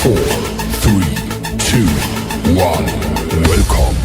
4, 3, 2, 1. Welcome.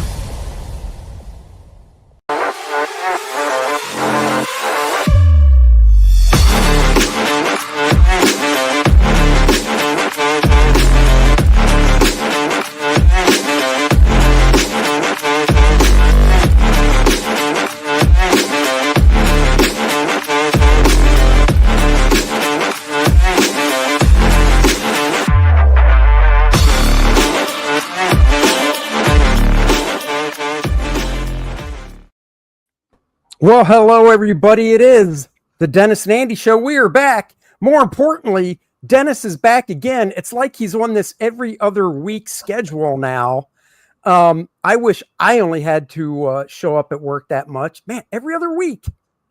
Well, hello, everybody. It is the Dennis and Andy Show. We are back. More importantly, Dennis is back again. It's like he's on this every other week schedule now. I wish I only had to show up at work that much. Man, every other week.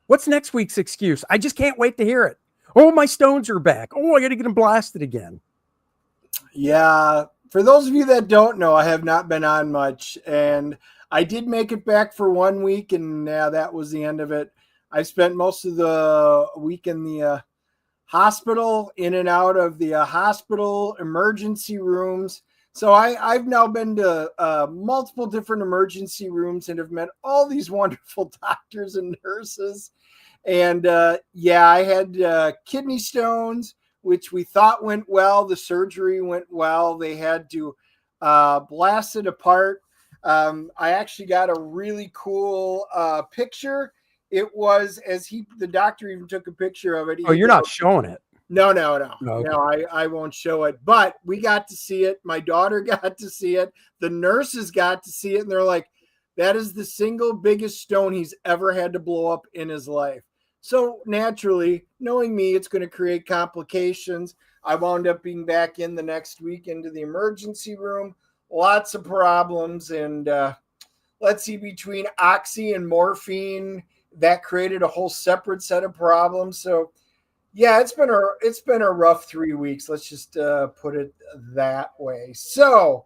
What's next week's excuse? I just can't wait to hear it. Oh, my stones are back. Oh, I got to get them blasted again. Yeah. For those of you that don't know, I have not been on much, and I did make it back for 1 week, and that was the end of it. I spent most of the week in the hospital, in and out of the hospital emergency rooms. So I've now been to multiple different emergency rooms and have met all these wonderful doctors and nurses. And I had kidney stones, which we thought went well. The surgery went well. They had to blast it apart. I actually got a really cool picture. It was the doctor even took a picture of it. Oh, you're not showing it. No. Okay. No, I won't show it. But we got to see it. My daughter got to see it. The nurses got to see it. And they're like, that is the single biggest stone he's ever had to blow up in his life. So naturally, knowing me, it's going to create complications. I wound up being back in the next week into the emergency room. Lots of problems. And let's see, between oxy and morphine, that created a whole separate set of problems. So yeah, it's been a rough 3 weeks. Let's just put it that way. So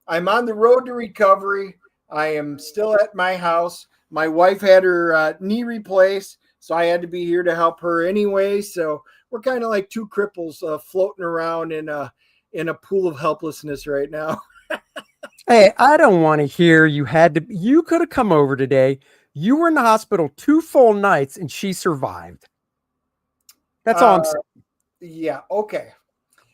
I'm on the road to recovery. I am still at my house. My wife had her knee replaced, so I had to be here to help her anyway. So we're kind of like two cripples floating around in a pool of helplessness right now. Hey, I don't want to hear you could have come over today. You were in the hospital 2 full nights and she survived. That's all I'm saying. Yeah. Okay.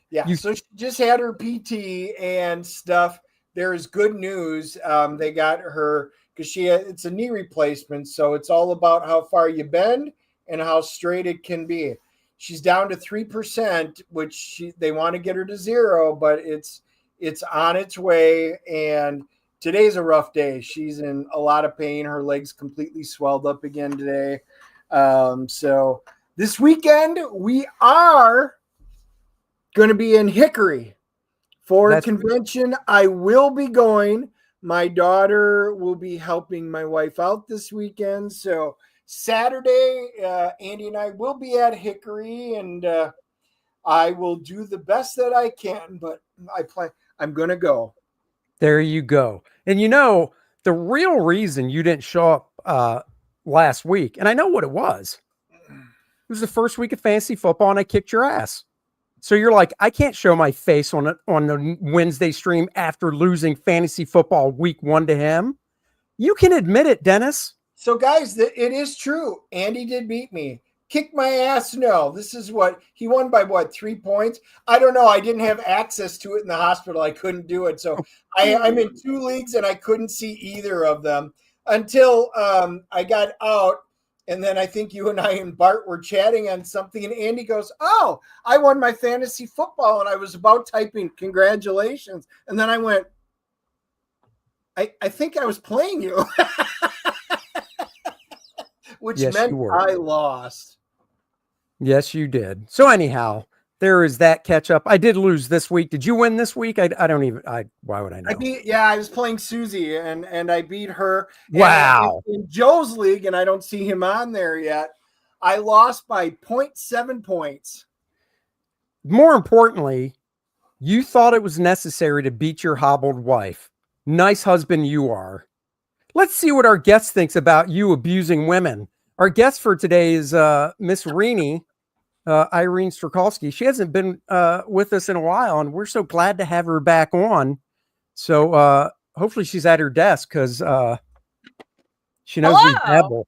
Yeah. So she just had her PT and stuff. There's good news. They got her because it's a knee replacement. So it's all about how far you bend and how straight it can be. She's down to 3%, which they want to get her to 0, but it's on its way. And today's a rough day. She's in a lot of pain. Her leg's completely swelled up again today. So this weekend, we are going to be in Hickory for a convention. I will be going. My daughter will be helping my wife out this weekend. So Saturday, Andy and I will be at Hickory, and I will do the best that I can, but I'm going to go. There you go. And the real reason you didn't show up last week, and I know what it was. It was the first week of fantasy football, and I kicked your ass. So you're like, I can't show my face on the Wednesday stream after losing fantasy football week 1 to him. You can admit it, Dennis. So, guys, it is true. Andy did beat me. Kick my ass? No. This is he won by 3 points? I don't know. I didn't have access to it in the hospital. I couldn't do it. So I'm in 2 leagues, and I couldn't see either of them until I got out. And then I think you and I and Bart were chatting on something, and Andy goes, "Oh, I won my fantasy football," and I was about typing congratulations, and then I went, I think I was playing you, which meant I lost. Yes, you did. So anyhow, there is that catch up. I did lose this week. Did you win this week? Why would I know? I was playing Susie and I beat her. Wow. In Joe's league, and I don't see him on there yet, I lost by 0.7 points. More importantly, you thought it was necessary to beat your hobbled wife. Nice husband you are. Let's see what our guest thinks about you abusing women. Our guest for today is Miss Irene Irene Strychalski. She hasn't been with us in a while, and we're so glad to have her back on. So hopefully she's at her desk because she knows we babble.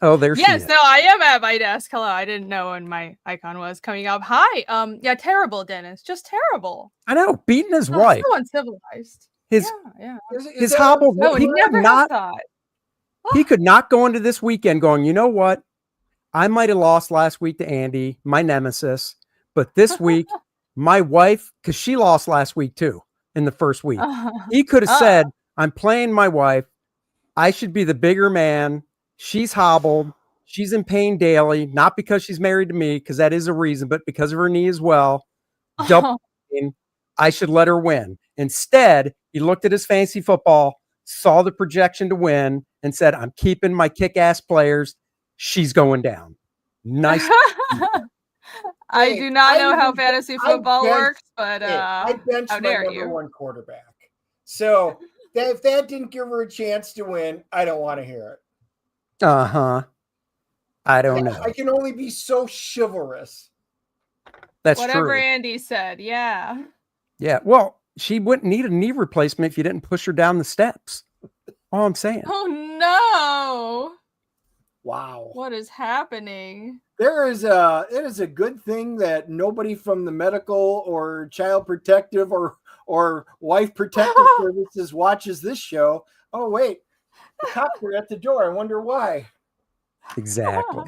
Oh, there she is. Yes, no, I am at my desk. Hello, I didn't know when my icon was coming up. Hi, yeah, terrible, Dennis, just terrible. I know, beating his wife. So uncivilized. His Is hobbled. No, he never not. thought. He could not go into this weekend going, you know what? I might have lost last week to Andy, my nemesis, but this week, my wife, because she lost last week too in the first week. He could have said, I'm playing my wife. I should be the bigger man. She's hobbled. She's in pain daily, not because she's married to me, because that is a reason, but because of her knee as well. Double pain. I should let her win. Instead, he looked at his fantasy football, saw the projection to win, and said, I'm keeping my kick-ass players. She's going down. Nice. I do not know how fantasy football works, but I benched how my dare number you? one quarterback. So if that didn't give her a chance to win, I don't want to hear it. Uh-huh. I don't know. I can only be so chivalrous. That's Whatever true. Andy said, yeah. Yeah. Well, she wouldn't need a knee replacement if you didn't push her down the steps. All I'm saying. Oh no. Wow. What is happening? It is a good thing that nobody from the medical or child protective or wife protective services watches this show. Oh, wait. The cops are at the door. I wonder why. Exactly.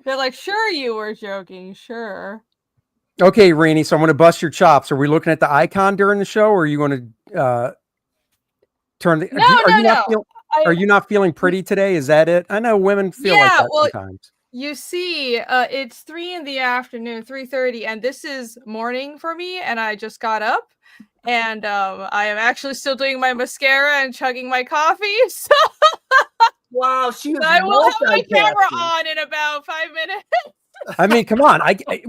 They're like, sure, you were joking. Sure. Okay, Rainey, so I'm going to bust your chops. Are we looking at the icon during the show, or are you going to turn the... No. Are you not feeling pretty today? Is that it? I know women feel like that sometimes. You see, it's 3 in the afternoon, 3:30, and this is morning for me, and I just got up, and I am actually still doing my mascara and chugging my coffee, so wow, I will have my camera on in about 5 minutes. I mean, come on.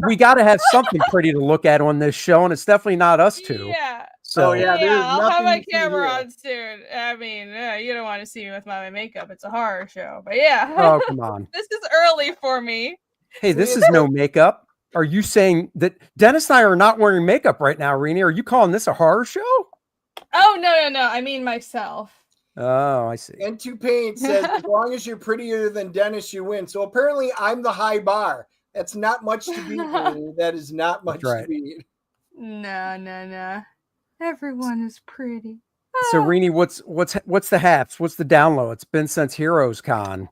We got to have something pretty to look at on this show, and it's definitely not us two. Yeah. So I'll have my camera on soon. I mean, you don't want to see me with my makeup. It's a horror show, but yeah. Oh, come on. This is early for me. Hey, this is no makeup. Are you saying that Dennis and I are not wearing makeup right now, Renee? Are you calling this a horror show? Oh, no. I mean myself. Oh, I see. And Toupain says, as long as you're prettier than Dennis, you win. So apparently I'm the high bar. That's not much to beat. That is not much to beat. No. Everyone is pretty. So, Renee, what's the haps? What's the download? It's been since Heroes Con.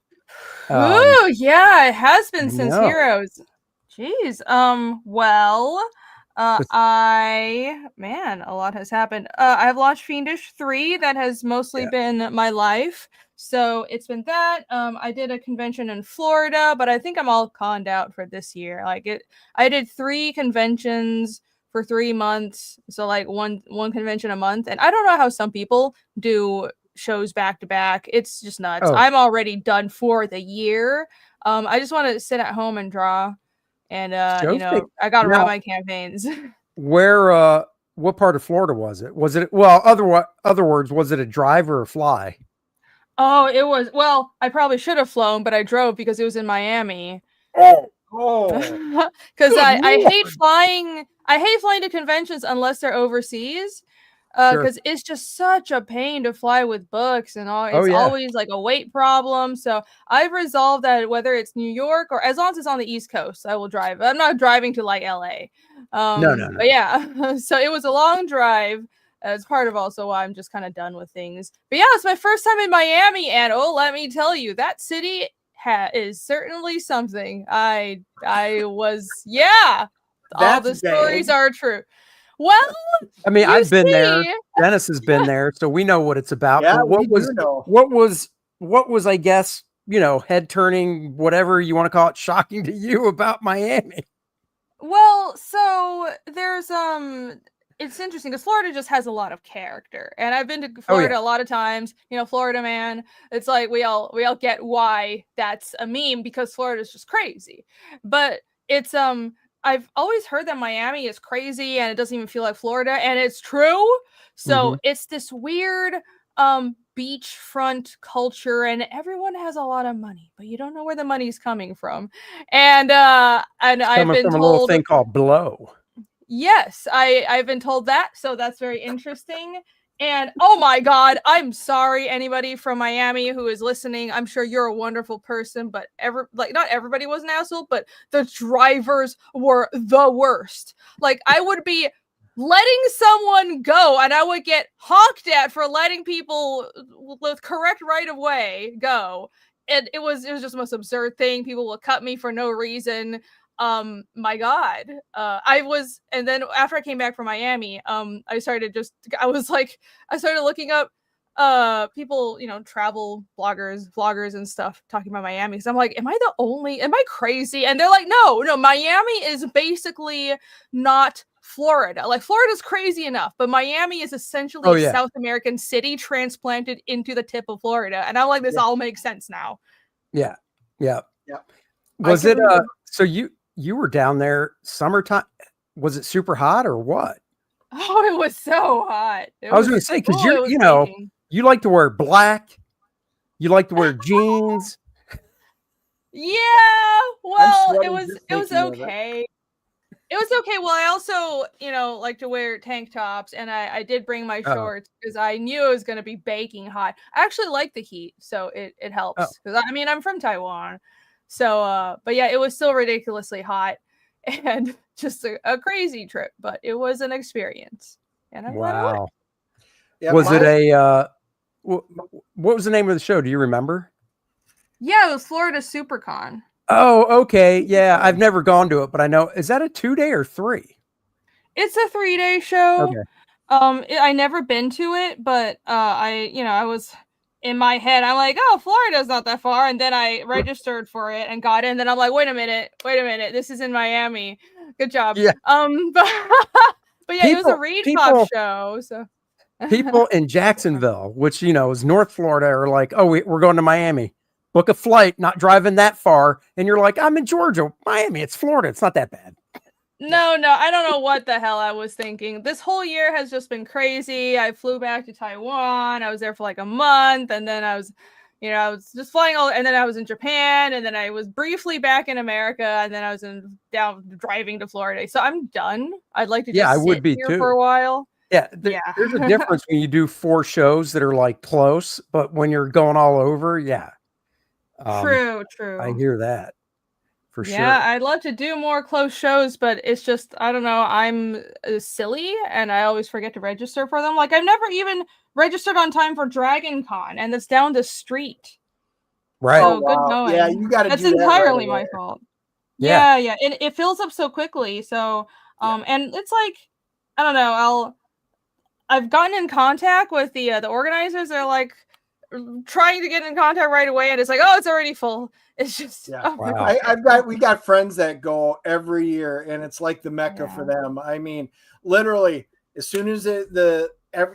Oh, yeah, it has been since Heroes. Jeez. Well, a lot has happened. I've launched Fiendish 3. That has mostly been my life. So it's been that. I did a convention in Florida, but I think I'm all conned out for this year. I did 3 conventions for 3 months. So like one convention a month. And I don't know how some people do shows back to back. It's just nuts. I'm already done for the year. I just want to sit at home and draw. And I got to run my campaigns. Where what part of Florida was it? Was it other words, was it a drive or a fly? Oh, it was. Well, I probably should have flown, but I drove because it was in Miami. Oh. Because I hate flying. I hate flying to conventions unless they're overseas. Because it's just such a pain to fly with books and all. It's always like a weight problem. So I've resolved that whether it's New York or as long as it's on the East Coast, I will drive. I'm not driving to like LA. No. But yeah, so it was a long drive. It's part of also why I'm just kind of done with things. But yeah, it's my first time in Miami, and let me tell you, that city is certainly something. I was all the stories are true. Well, I mean, I've been there. Dennis has been there, so we know what it's about. Yeah, what was I guess, head turning, whatever you want to call it, shocking to you about Miami? Well, so there's it's interesting because Florida just has a lot of character, and I've been to Florida a lot of times. Florida man. It's like we all get why that's a meme because Florida is just crazy, but it's I've always heard that Miami is crazy and it doesn't even feel like Florida, and it's true. So it's this weird beachfront culture, and everyone has a lot of money, but you don't know where the money's coming from. And I've been from told a little thing called blow. Yes, I've been told that, so that's very interesting. And oh my God, I'm sorry, anybody from Miami who is listening. I'm sure you're a wonderful person, but not everybody was an asshole, but the drivers were the worst. Like, I would be letting someone go, and I would get honked at for letting people with correct right of way go. And it was just the most absurd thing. People will cut me for no reason. My God. And then after I came back from Miami, I started looking up people, travel vloggers and stuff talking about Miami. So I'm like, am I crazy? And they're like, no, Miami is basically not Florida. Like, Florida's crazy enough, but Miami is essentially a South American city transplanted into the tip of Florida. And I'm like, this all makes sense now. Yeah. Was it so you were down there summertime? Was it super hot or what? Oh, it was so hot. I was going to say, because you like to wear black, you like to wear jeans. Yeah, well, it was okay. It was okay. Well, I also, like to wear tank tops, and I did bring my shorts because I knew it was going to be baking hot. I actually like the heat, so it helps. Because I'm from Taiwan, so but yeah, it was still ridiculously hot and just a crazy trip, but it was an experience. And I'm wow. Was it a what was the name of the show? Do you remember? Yeah, it was Florida SuperCon. Oh, okay. Yeah, I've never gone to it, but I know. Is that a 2-day or 3? It's a 3-day show. Okay. I never been to it, but I was in my head. I'm like, oh, Florida's not that far, and then I registered for it and got in. Then I'm like, wait a minute, this is in Miami. Good job. Yeah. But yeah, it was a Reed Pop show. So people in Jacksonville, which is North Florida, are like, oh, we're going to Miami. Book a flight, not driving that far, and you're like, I'm in Georgia, Miami. It's Florida. It's not that bad. No, I don't know what the hell I was thinking. This whole year has just been crazy. I flew back to Taiwan. I was there for like a month, and then I was just flying and then I was in Japan, and then I was briefly back in America, and then I was driving to Florida. So I'm done. I'd like to just I would be here too for a while. Yeah, there's a difference when you do 4 shows that are like close, but when you're going all over, True. I hear that for sure. Yeah, I'd love to do more close shows, but it's just, I don't know, I'm silly and I always forget to register for them. Like, I've never even registered on time for Dragon Con, and it's down the street. Right. So good going. Yeah, you got to. That's entirely my fault. Yeah. And it fills up so quickly. So, and it's like, I don't know. I've gotten in contact with the organizers. They're like trying to get in contact right away, and it's like, oh, it's already full. It's just we got friends that go every year, and it's like the Mecca for them. I mean, literally, as soon as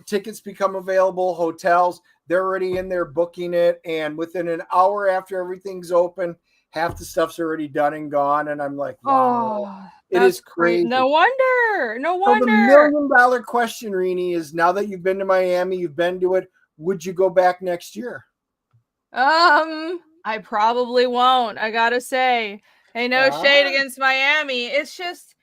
tickets become available, hotels, they're already in there booking it, and within an hour after everything's open, half the stuff's already done and gone. And I'm like, wow, it is crazy. No wonder. So the $1 million question, Rini, is now that you've been to Miami, you've been to it, would you go back next year? I probably won't. I gotta say, hey, no shade against Miami. It's just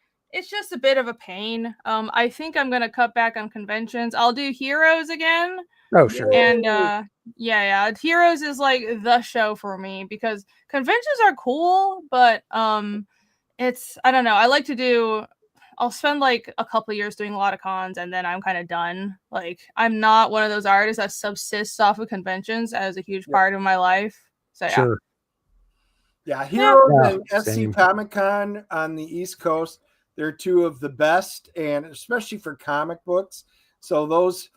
a bit of a pain. I think I'm gonna cut back on conventions. I'll do Heroes again. Oh, sure. And Heroes is like the show for me because conventions are cool, but it's, I don't know. I'll spend like a couple of years doing a lot of cons, and then I'm kind of done. Like, I'm not one of those artists that subsists off of conventions as a huge part of my life. So sure. Yeah, Heroes and SC Comic Con on the East Coast, they're 2 of the best, and especially for comic books. So those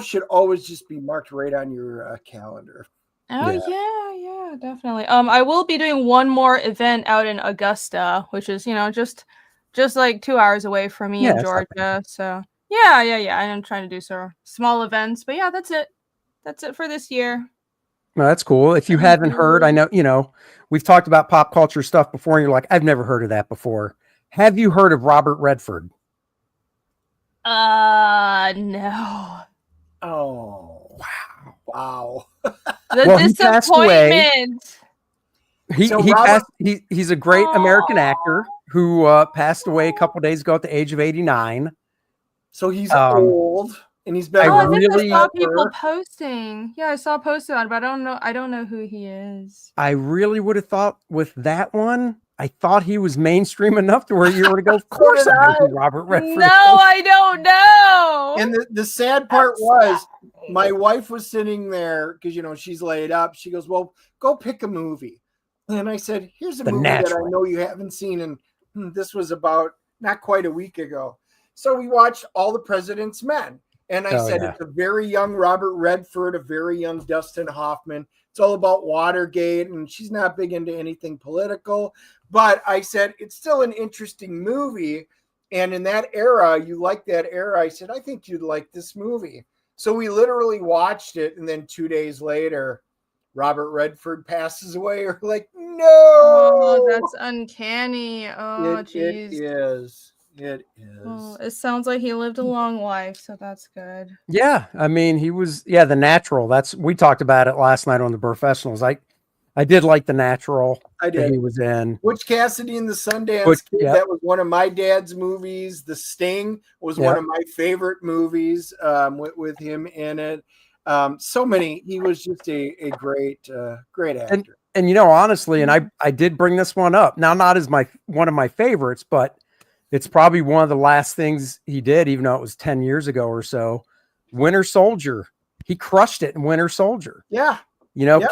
should always just be marked right on your calendar. Oh yeah, definitely. I will be doing one more event out in Augusta, which is just like 2 hours away from me in Georgia. So yeah. I'm trying to do some small events, but yeah, that's it for this year. No, that's cool. If you haven't heard, I know, we've talked about pop culture stuff before, and you're like, I've never heard of that before. Have you heard of Robert Redford? No. Oh, wow. Wow. The disappointment. He's a great American actor who passed away a couple days ago at the age of 89. So he's old, and he's been. I think I saw people posting. Yeah, I saw a post on it, but I don't know who he is. I really would have thought with that one, I thought he was mainstream enough to where you were to go, of course I know who Robert Redford. No, I don't know. And the sad part was my wife was sitting there because, she's laid up. She goes, well, go pick a movie. And I said, here's a movie that I know you haven't seen. And this was about not quite a week ago. So we watched All the President's Men. And I said, it's a very young Robert Redford, a very young Dustin Hoffman. It's all about Watergate. And she's not big into anything political. But I said, it's still an interesting movie. And in that era, you like that era. I said, I think you'd like this movie. So we literally watched it. And then 2 days later, Robert Redford passes away. Or like, no. Oh, that's uncanny. Oh, jeez. It is. Oh, it sounds like he lived a long life, so that's good. Yeah, I mean, he was The Natural. We talked about it last night on the Professionals. I did like The Natural. I did. That he was in Butch Cassidy and the Sundance Kid. That was one of my dad's movies. The Sting was one of my favorite movies with him in it. So many. He was just a great actor. And honestly, and I did bring this one up. Now, not as one of my favorites, but it's probably one of the last things he did, even though it was 10 years ago or so. Winter Soldier. He crushed it in Winter Soldier. Yeah.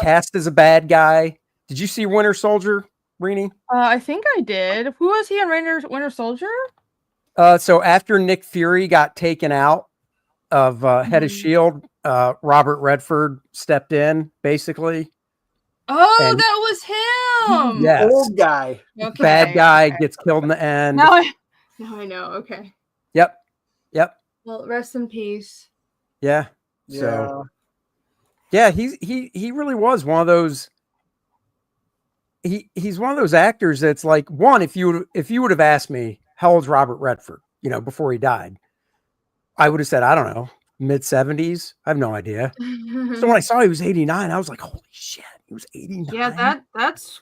Cast as a bad guy. Did you see Winter Soldier, Rini? I think I did. Who was he in Winter Soldier? So after Nick Fury got taken out of Head of S.H.I.E.L.D., Robert Redford stepped in, basically. Oh, that was him. Yes. Old guy. Okay, bad guy gets killed in the end. Now I know. Okay. Yep. Well, rest in peace. Yeah. So, yeah, he really was one of those. He's one of those actors that's like, one, if you would have asked me how old's Robert Redford, before he died, I would have said, I don't know, mid-70s. I have no idea. So when I saw he was 89, I was like, holy shit, he was 89. Yeah, that's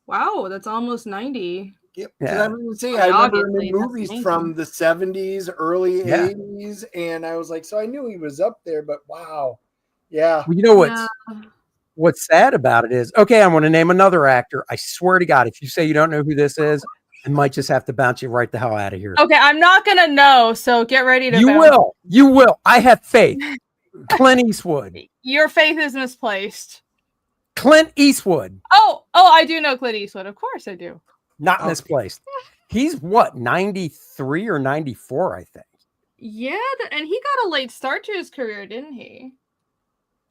wow, that's almost 90. Yep. Yeah. I remember him in movies from the 70s, early 80s, and I was like, so I knew he was up there, but wow. Yeah. Well, you know what's sad about it is, okay, I'm going to name another actor. I swear to God, if you say you don't know who this is, I might just have to bounce you right the hell out of here. Okay, I'm not going to know, so get ready to You will. I have faith. Clint Eastwood. Your faith is misplaced. Clint Eastwood. Oh, I do know Clint Eastwood. Of course I do. Not misplaced. He's what, 93 or 94, I think. Yeah, and he got a late start to his career, didn't he?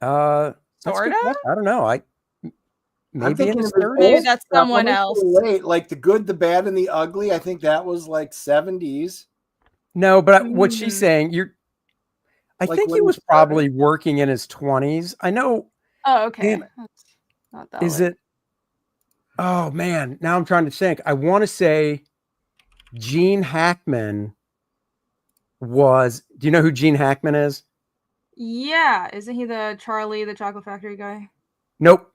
Sort of? I don't know. Maybe in his 30s. Maybe that's someone else. Late, like The Good, the Bad, and the Ugly. I think that was like 70s. No, but what she's saying, I think he was probably working in his 20s. I know. Oh, okay. Man, not that is it? Oh man, now I'm trying to think. I want to say Gene Hackman was. Do you know who Gene Hackman is? Yeah, isn't he the Charlie the Chocolate Factory guy? Nope.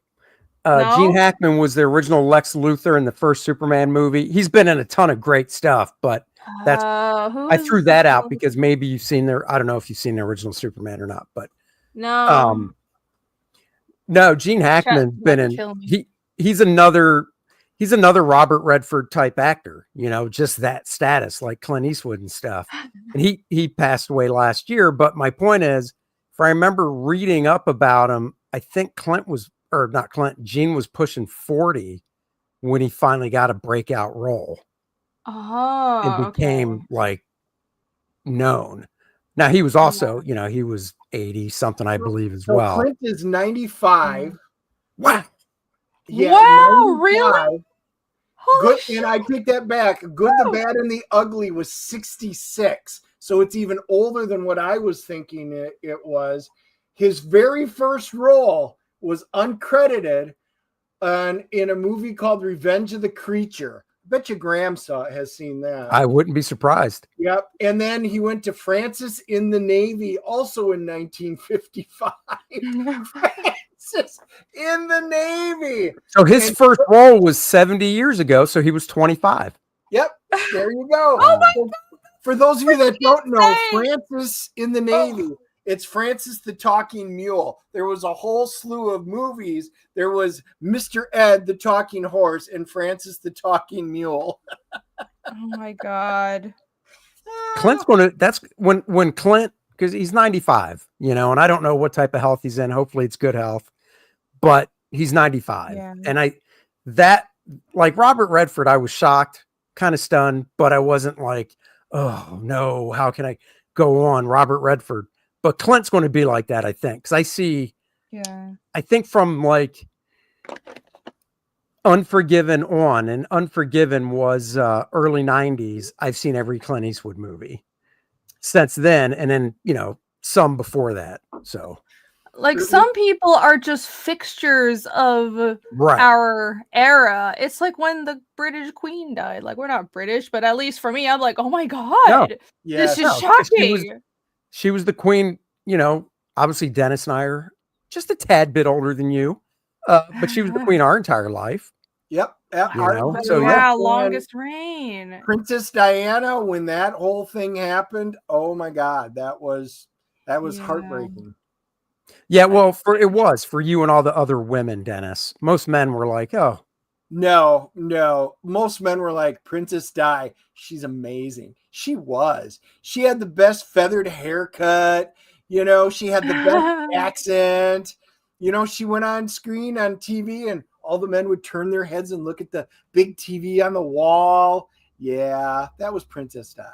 No? Gene Hackman was the original Lex Luthor in the first Superman movie. He's been in a ton of great stuff, but that's I threw that out because maybe you've seen their. I don't know if you've seen the original Superman or not, but no. No, Gene Hackman's been in. He's another Robert Redford type actor, just that status like Clint Eastwood and stuff. And he passed away last year. But my point is, if I remember reading up about him, I think Gene was pushing 40 when he finally got a breakout role. Oh, and became like known. Now he was also, he was 80 something, I believe, as well. Clint is 95. Wow. Yeah, wow, 95. Really? Good, and I take that back. Good, the Bad, and the Ugly was 66. So it's even older than what I was thinking it was. His very first role was uncredited in a movie called Revenge of the Creature. bet you Graham has seen that. I wouldn't be surprised. Yep. And then he went to Francis in the Navy, also in 1955. Francis in the Navy. So his first role was 70 years ago, so he was 25. Yep. There you go. Oh my God. For those of you that don't know, Francis in the Navy, it's Francis the Talking Mule. There was a whole slew of movies. There was Mr. Ed the Talking Horse and Francis the Talking Mule. Oh my God. Clint's going to, that's when Clint, because he's 95, and I don't know what type of health he's in. Hopefully it's good health, but he's 95. Yeah. And like Robert Redford, I was shocked, kind of stunned, but I wasn't like, oh no, how can I go on Robert Redford? But Clint's going to be like that, I think. Because I think from like Unforgiven on, and Unforgiven was early 90s. I've seen every Clint Eastwood movie since then. And then, some before that. So like some people are just fixtures of our era. It's like when the British Queen died. Like, we're not British, but at least for me, I'm like, oh my God, this is shocking. She was the queen, obviously Dennis and I are just a tad bit older than you, but she was the queen our entire life. Yep. Longest reign. Princess Diana, when that whole thing happened, oh my God, that was heartbreaking. Yeah, well, it was for you and all the other women, Dennis. Most men were like, oh. No. Most men were like, Princess Di, she's amazing. She was. She had the best feathered haircut. She had the best accent. She went on screen on TV and all the men would turn their heads and look at the big TV on the wall. Yeah, that was Princess Di.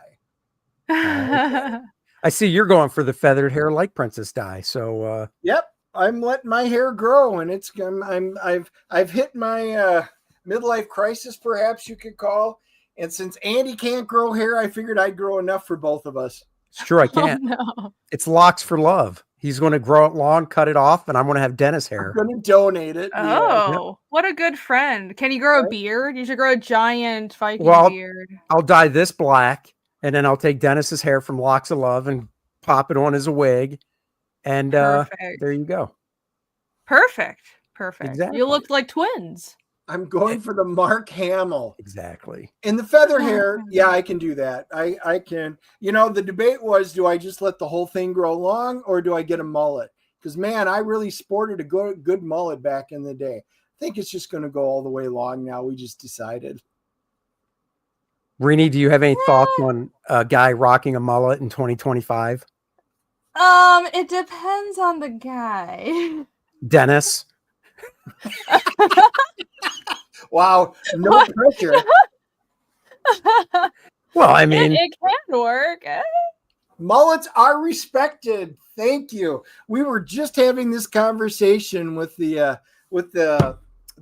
I see you're going for the feathered hair like Princess Di. So yep, I'm letting my hair grow, and I've hit my midlife crisis, perhaps you could call. And since Andy can't grow hair, I figured I'd grow enough for both of us. It's true, I can't. Oh, no. It's locks for love. He's going to grow it long, cut it off, and I'm going to have Dennis hair. I'm going to donate it. Oh, what a good friend. Can you grow a beard? You should grow a giant Viking beard. I'll dye this black, and then I'll take Dennis's hair from Locks of Love and pop it on as a wig. And there you go. Perfect. Exactly. You look like twins. I'm going for the Mark Hamill. Exactly. And the feather hair, yeah, I can do that. I can. The debate was, do I just let the whole thing grow long or do I get a mullet? Because, man, I really sported a good mullet back in the day. I think it's just going to go all the way long now. We just decided. Renee, do you have any thoughts on a guy rocking a mullet in 2025? It depends on the guy. Dennis. Wow, no pressure. Well, I mean, it can work. Mullets are respected. Thank you. We were just having this conversation with the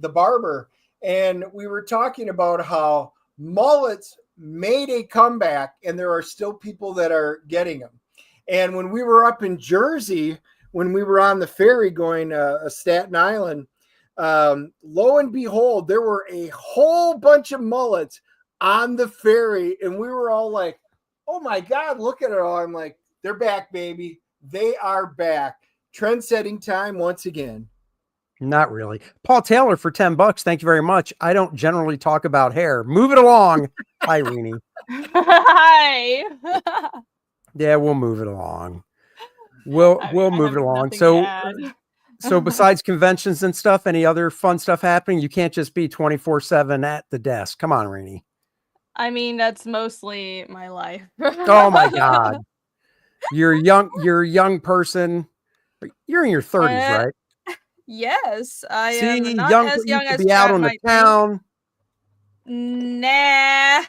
barber, and we were talking about how mullets made a comeback, and there are still people that are getting them. And when we were up in Jersey, when we were on the ferry going to Staten Island, lo and behold, there were a whole bunch of mullets on the ferry, and we were all like, oh my God, look at it all. I'm like, they're back, baby. They are back. Trend-setting time once again. Not really. Paul Taylor for $10. Thank you very much. I don't generally talk about hair. Move it along. Hi, Irene. Hi. Yeah, we'll move it along. We'll move it along. So besides conventions and stuff, any other fun stuff happening? You can't just be 24/7 at the desk. Come on, Renee. I mean, that's mostly my life. Oh my God. You're a young person. You're in your 30s, right? Yes, I See, am not as young as be out on the town. Nah.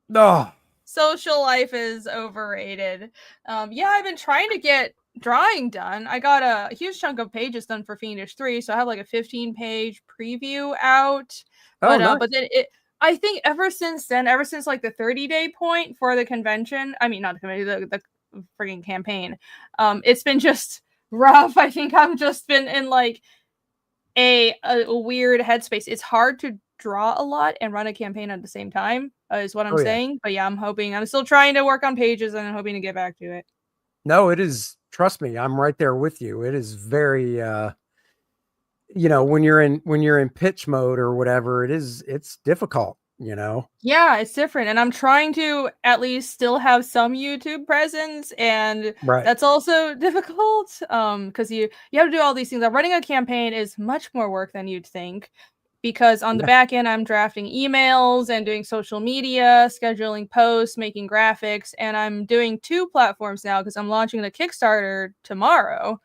No. Social life is overrated. Yeah, I've been trying to get drawing done. I got a huge chunk of pages done for Fiendish 3, so I have like a 15-page preview out. Nice. But then I think ever since like the 30-day point for the convention, I mean, not the convention, the frigging campaign, it's been just rough. I think I've just been in like a weird headspace. It's hard to draw a lot and run a campaign at the same time, is what I'm saying. But yeah, I'm still trying to work on pages and I'm hoping to get back to it. No, it is. Trust me, I'm right there with you. It is very, when you're in pitch mode or whatever, it's difficult, Yeah, it's different. And I'm trying to at least still have some YouTube presence. And that's also difficult. Because you have to do all these things. Running a campaign is much more work than you'd think. Because on the back end, I'm drafting emails and doing social media, scheduling posts, making graphics, and I'm doing 2 platforms now because I'm launching the Kickstarter tomorrow.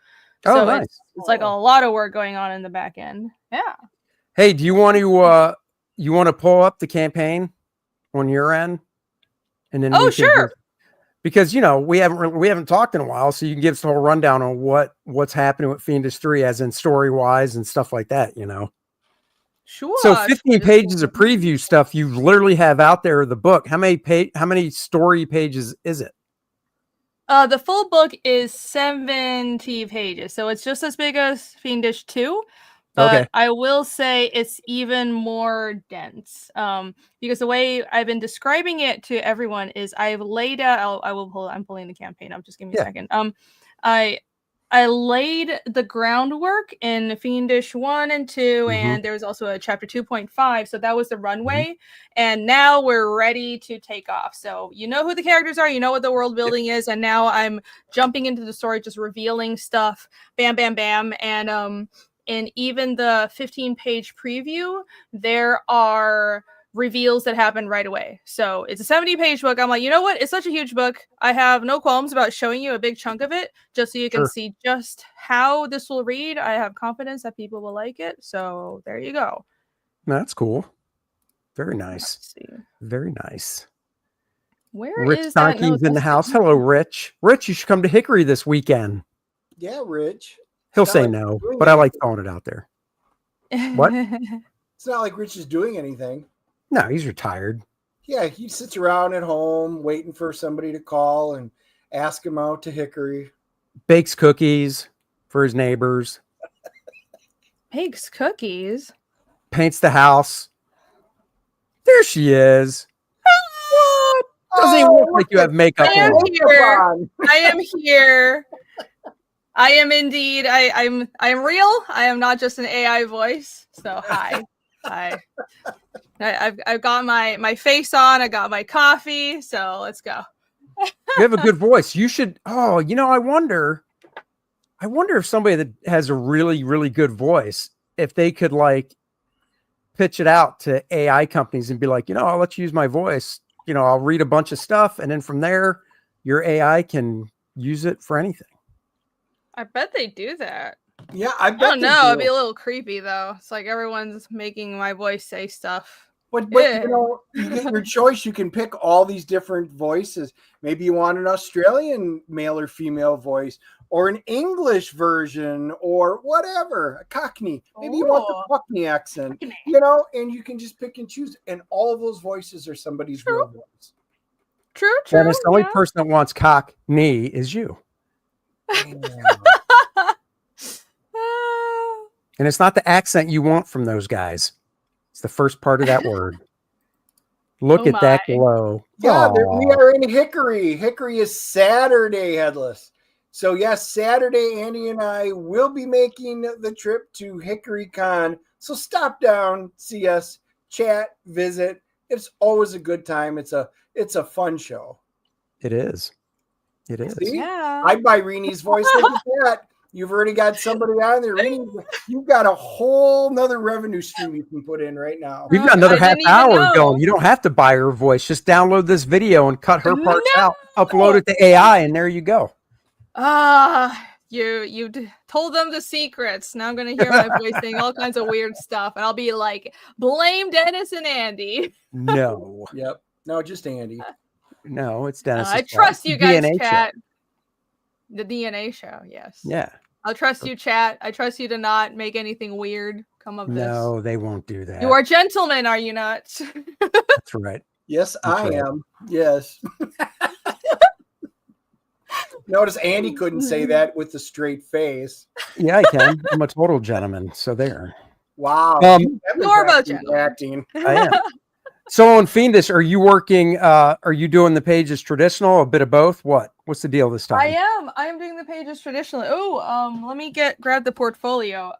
So nice. It's like a lot of work going on in the back end. Yeah. Hey, do you want to pull up the campaign on your end? And then sure. Because we haven't talked in a while, so you can give us a whole rundown on what's happening with Fiendish 3 as in story wise and stuff like that, Sure. So 15 pages of preview stuff you literally have out there of the book. How many story pages is it? The full book is 70 pages, so it's just as big as Fiendish 2. But I will say it's even more dense. Because the way I've been describing it to everyone is I've laid out. I'm pulling the campaign up. Just give me a second. I laid the groundwork in Fiendish 1 and 2, and there was also a chapter 2.5. So that was the runway. And now we're ready to take off. So you know who the characters are, you know what the world building is, and now I'm jumping into the story, just revealing stuff. Bam, bam, bam. And even the 15-page preview, there are reveals that happen right away. So it's a 70-page book. I'm like, you know what? It's such a huge book. I have no qualms about showing you a big chunk of it just so you can see just how this will read. I have confidence that people will like it. So there you go. That's cool. Very nice. Very nice. Rich is Donkey's in the house. Hello, Rich. Rich, you should come to Hickory this weekend. Yeah, Rich. He'll say no, but I like throwing it out there. What? It's not like Rich is doing anything. No, he's retired. Yeah, he sits around at home waiting for somebody to call and ask him out to Hickory. Bakes cookies for his neighbors. Bakes cookies? Paints the house. There she is. What? Doesn't even look like you have makeup on. I am here. I am indeed. I'm real. I am not just an AI voice. So hi. I've got my face on. I got my coffee. So let's go. You have a good voice. You should. Oh, I wonder if somebody that has a really, really good voice, if they could pitch it out to AI companies and be like, I'll let you use my voice. I'll read a bunch of stuff, and then from there, your AI can use it for anything. I bet they do that. Yeah, I don't know. It'd be a little creepy though. It's like everyone's making my voice say stuff. But you get your choice. You can pick all these different voices. Maybe you want an Australian male or female voice, or an English version, or whatever, a Cockney. Maybe you want the Cockney accent, and you can just pick and choose. And all of those voices are somebody's real voice. True. And it's the only person that wants Cockney is you. And it's not the accent you want from those guys. It's the first part of that word. Look at that glow. Yeah, we are in Hickory. Hickory is Saturday, Headless. So yes, Saturday, Andy and I will be making the trip to Hickory Con. So stop down, see us, chat, visit. It's always a good time. It's a fun show. It is. It is. See? Yeah. I'd buy Renee's voice. Look at that. You've already got somebody on there. Renee, you've got a whole nother revenue stream you can put in right now. We've got another half hour going. You don't have to buy her voice. Just download this video and cut her parts out. Upload it to AI, and there you go. You told them the secrets. Now I'm going to hear my voice saying all kinds of weird stuff. And I'll be like, blame Dennis and Andy. No. Yep. No, just Andy. No, it's Dennis. I trust you guys, DNA chat. Show. The DNA show, yes. Yeah. I'll trust you, chat. I trust you to not make anything weird come of this. No, they won't do that. You are gentlemen, are you not? That's right. Yes, I am. Yes. Notice Andy couldn't say that with a straight face. Yeah, I can. I'm a total gentleman. So there. Wow. You're acting. I am. So on Fiendish, are you working? Are you doing the pages traditional? A bit of both? What's the deal this time? I am doing the pages traditionally. Oh, let me grab the portfolio.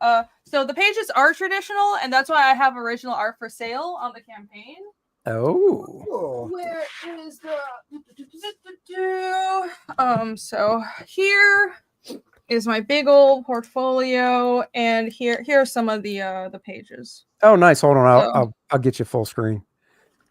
So the pages are traditional, and that's why I have original art for sale on the campaign. Oh. Where is the so here is my big old portfolio, and here are some of the pages. Oh, nice. Hold on, I'll get you full screen.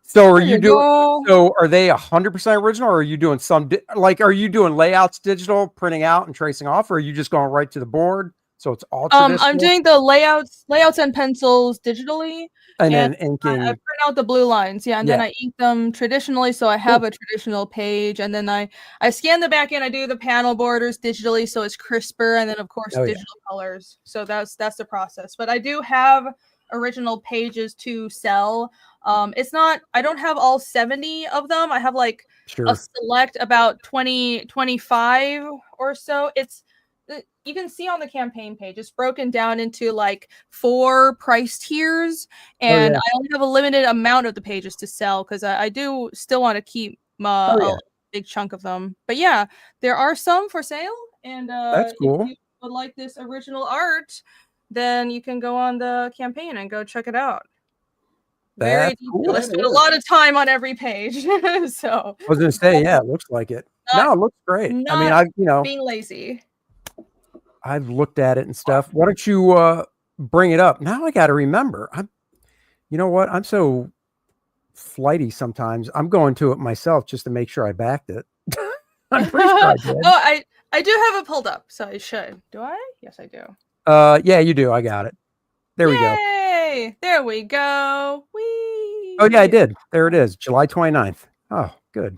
So are you doing? So are they 100% original, or are you doing some are you doing layouts digital, printing out and tracing off, or are you just going right to the board? So it's all traditional? I'm doing the layouts and pencils digitally, and then inking. I print out the blue lines, and then I ink them traditionally, so I have a traditional page, and then I scan the back end. I do the panel borders digitally, so it's crisper, and then of course digital colors. So that's the process. But I do have original pages to sell. It's not, I don't have all 70 of them. I have like a select about 25 or so. You can see on the campaign page, it's broken down into like 4 price tiers, and I only have a limited amount of the pages to sell because I do still want to keep a big chunk of them. But yeah, there are some for sale, and that's cool. if you would like this original art, then you can go on the campaign and go check it out. Very detailed. I spent a lot of time on every page. So I was gonna say, it looks like it. No, it looks great. I mean, being lazy. I've looked at it and stuff. Why don't you bring it up? Now I got to remember. You know what? I'm so flighty sometimes. I'm going to it myself just to make sure I backed it. I'm pretty sure I did. Oh, I do have it pulled up, so I should. Do I? Yes, I do. Yeah, you do. I got it. There we go. Yay! There we go. Whee! Oh yeah, I did. There it is. July 29th. Oh, good.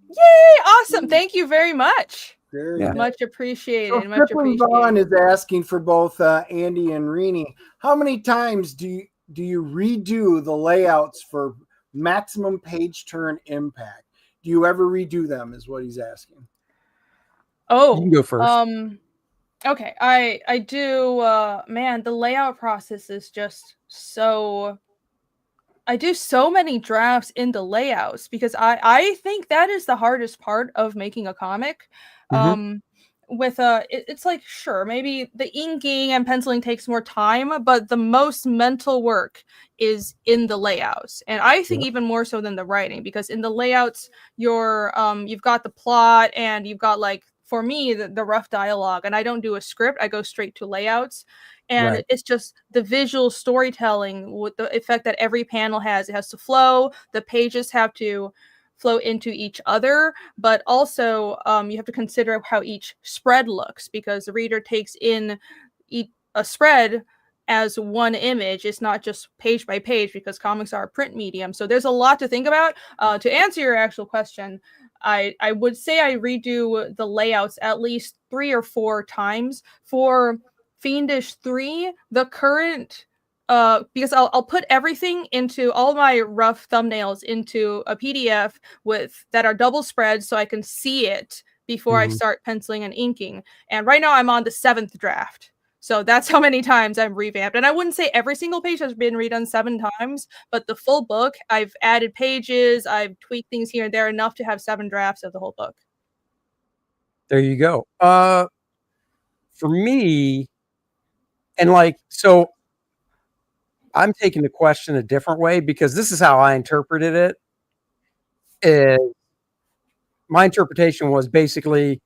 Yay! Awesome. Thank you very much. Much appreciated. So much appreciated. Vaughn is asking for both Andy and Rini. How many times do you redo the layouts for maximum page turn impact? Do you ever redo them? Is what he's asking. Oh, you can go first. Okay, I do. Man, the layout process is just so. I do so many drafts in the layouts because I think that is the hardest part of making a comic. It's like, sure, maybe the inking and penciling takes more time, but the most mental work is in the layouts, and I think even more so than the writing, because in the layouts you've got the plot, and you've got, like, for me, the rough dialogue, and I don't do a script. I go straight to layouts. And it's just the visual storytelling with the effect that every panel has. It has to flow. The pages have to flow into each other, but also you have to consider how each spread looks, because the reader takes in a spread as one image. It's not just page by page, because comics are a print medium. So there's a lot to think about. To answer your actual question, I would say I redo the layouts at least 3 or 4 times. For Fiendish 3, the current because I'll put everything into all my rough thumbnails into a PDF that are double spread, so I can see it before I start penciling and inking. And right now I'm on the 7th draft. So that's how many times I've revamped. And I wouldn't say every single page has been redone 7 times, but the full book, I've added pages, I've tweaked things here and there enough to have 7 drafts of the whole book. There you go. For me, and so I'm taking the question a different way, because this is how I interpreted it. My interpretation was basically,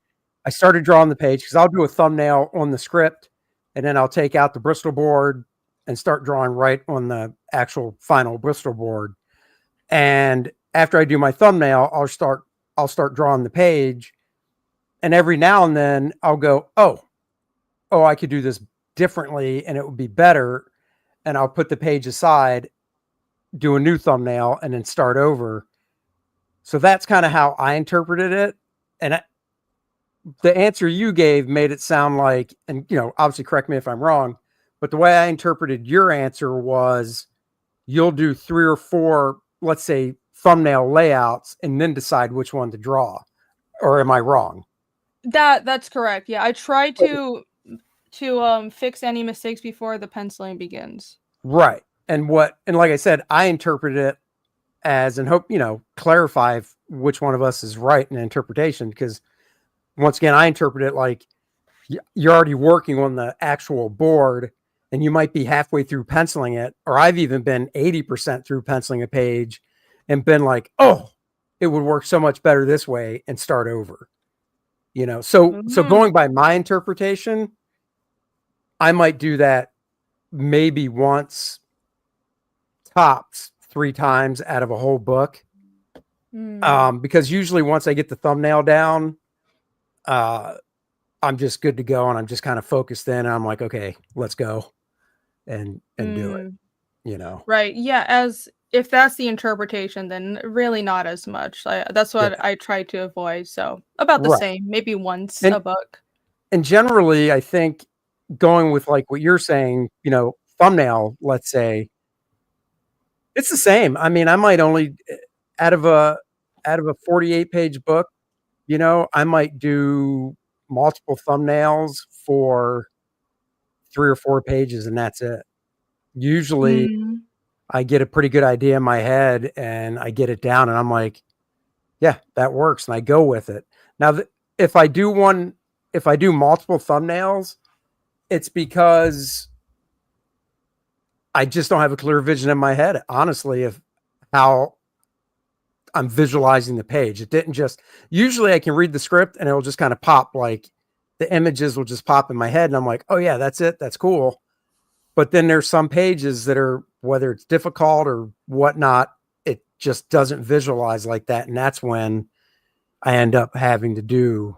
I started drawing the page because I'll do a thumbnail on the script, and then I'll take out the Bristol board and start drawing right on the actual final Bristol board. And after I do my thumbnail, I'll start drawing the page. And every now and then I'll go, oh, I could do this differently and it would be better. And I'll put the page aside, do a new thumbnail, and then start over. So that's kind of how I interpreted it. And the answer you gave made it sound like, and obviously correct me if I'm wrong, but the way I interpreted your answer was you'll do 3 or 4, let's say, thumbnail layouts and then decide which one to draw. Or am I wrong? That's correct. Yeah, I try to to fix any mistakes before the penciling begins. Right. And like I said, I interpret it as, and hope, clarify which one of us is right in interpretation, because once again, I interpret it like you're already working on the actual board and you might be halfway through penciling it, or I've even been 80% through penciling a page and been like, oh, it would work so much better this way, and start over. So going by my interpretation, I might do that maybe once, tops 3 times out of a whole book. Because usually once I get the thumbnail down, I'm just good to go, and I'm just kind of focused in, and I'm like, okay, let's go and do it, Right. Yeah. If that's the interpretation, then really not as much. That's what I try to avoid. So about the same, maybe once a book. And generally, I think going with like what you're saying, thumbnail, let's say, it's the same. I mean, I might only out of a 48-page book, I might do multiple thumbnails for 3 or 4 pages, and that's it. Usually I get a pretty good idea in my head and I get it down, and I'm like, yeah, that works. And I go with it. Now, if I do multiple thumbnails, it's because I just don't have a clear vision in my head, honestly, of how I'm visualizing the page. It didn't just, usually I can read the script and it will just kind of pop, like the images will just pop in my head. And I'm like, oh yeah, that's it. That's cool. But then there's some pages that are, whether it's difficult or whatnot, it just doesn't visualize like that. And that's when I end up having to do,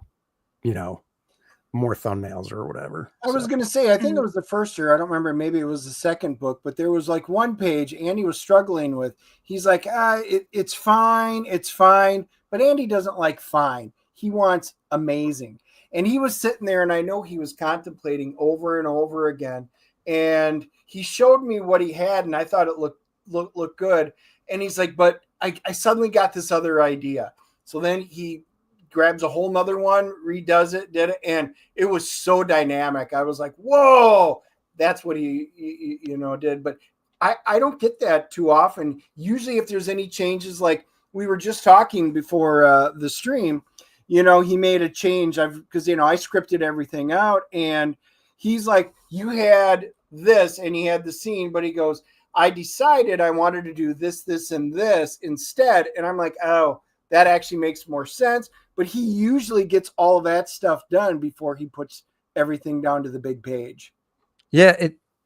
more thumbnails or whatever. I was going to say, I think it was the first year. I don't remember. Maybe it was the second book, but there was like one page Andy was struggling with. He's like, it's fine. It's fine. But Andy doesn't like fine. He wants amazing. And he was sitting there, and I know he was contemplating over and over again. And he showed me what he had, and I thought it looked good. And he's like, but I suddenly got this other idea. So then he grabs a whole nother one, redoes it, did it, and it was so dynamic. I was like, whoa, that's what he did. But I don't get that too often. Usually if there's any changes, like we were just talking before the stream, he made a change. Because I scripted everything out, and he's like, you had this, and he had the scene, but he goes, I decided I wanted to do this, this, and this instead. And I'm like, oh, that actually makes more sense. But he usually gets all of that stuff done before he puts everything down to the big page. Yeah,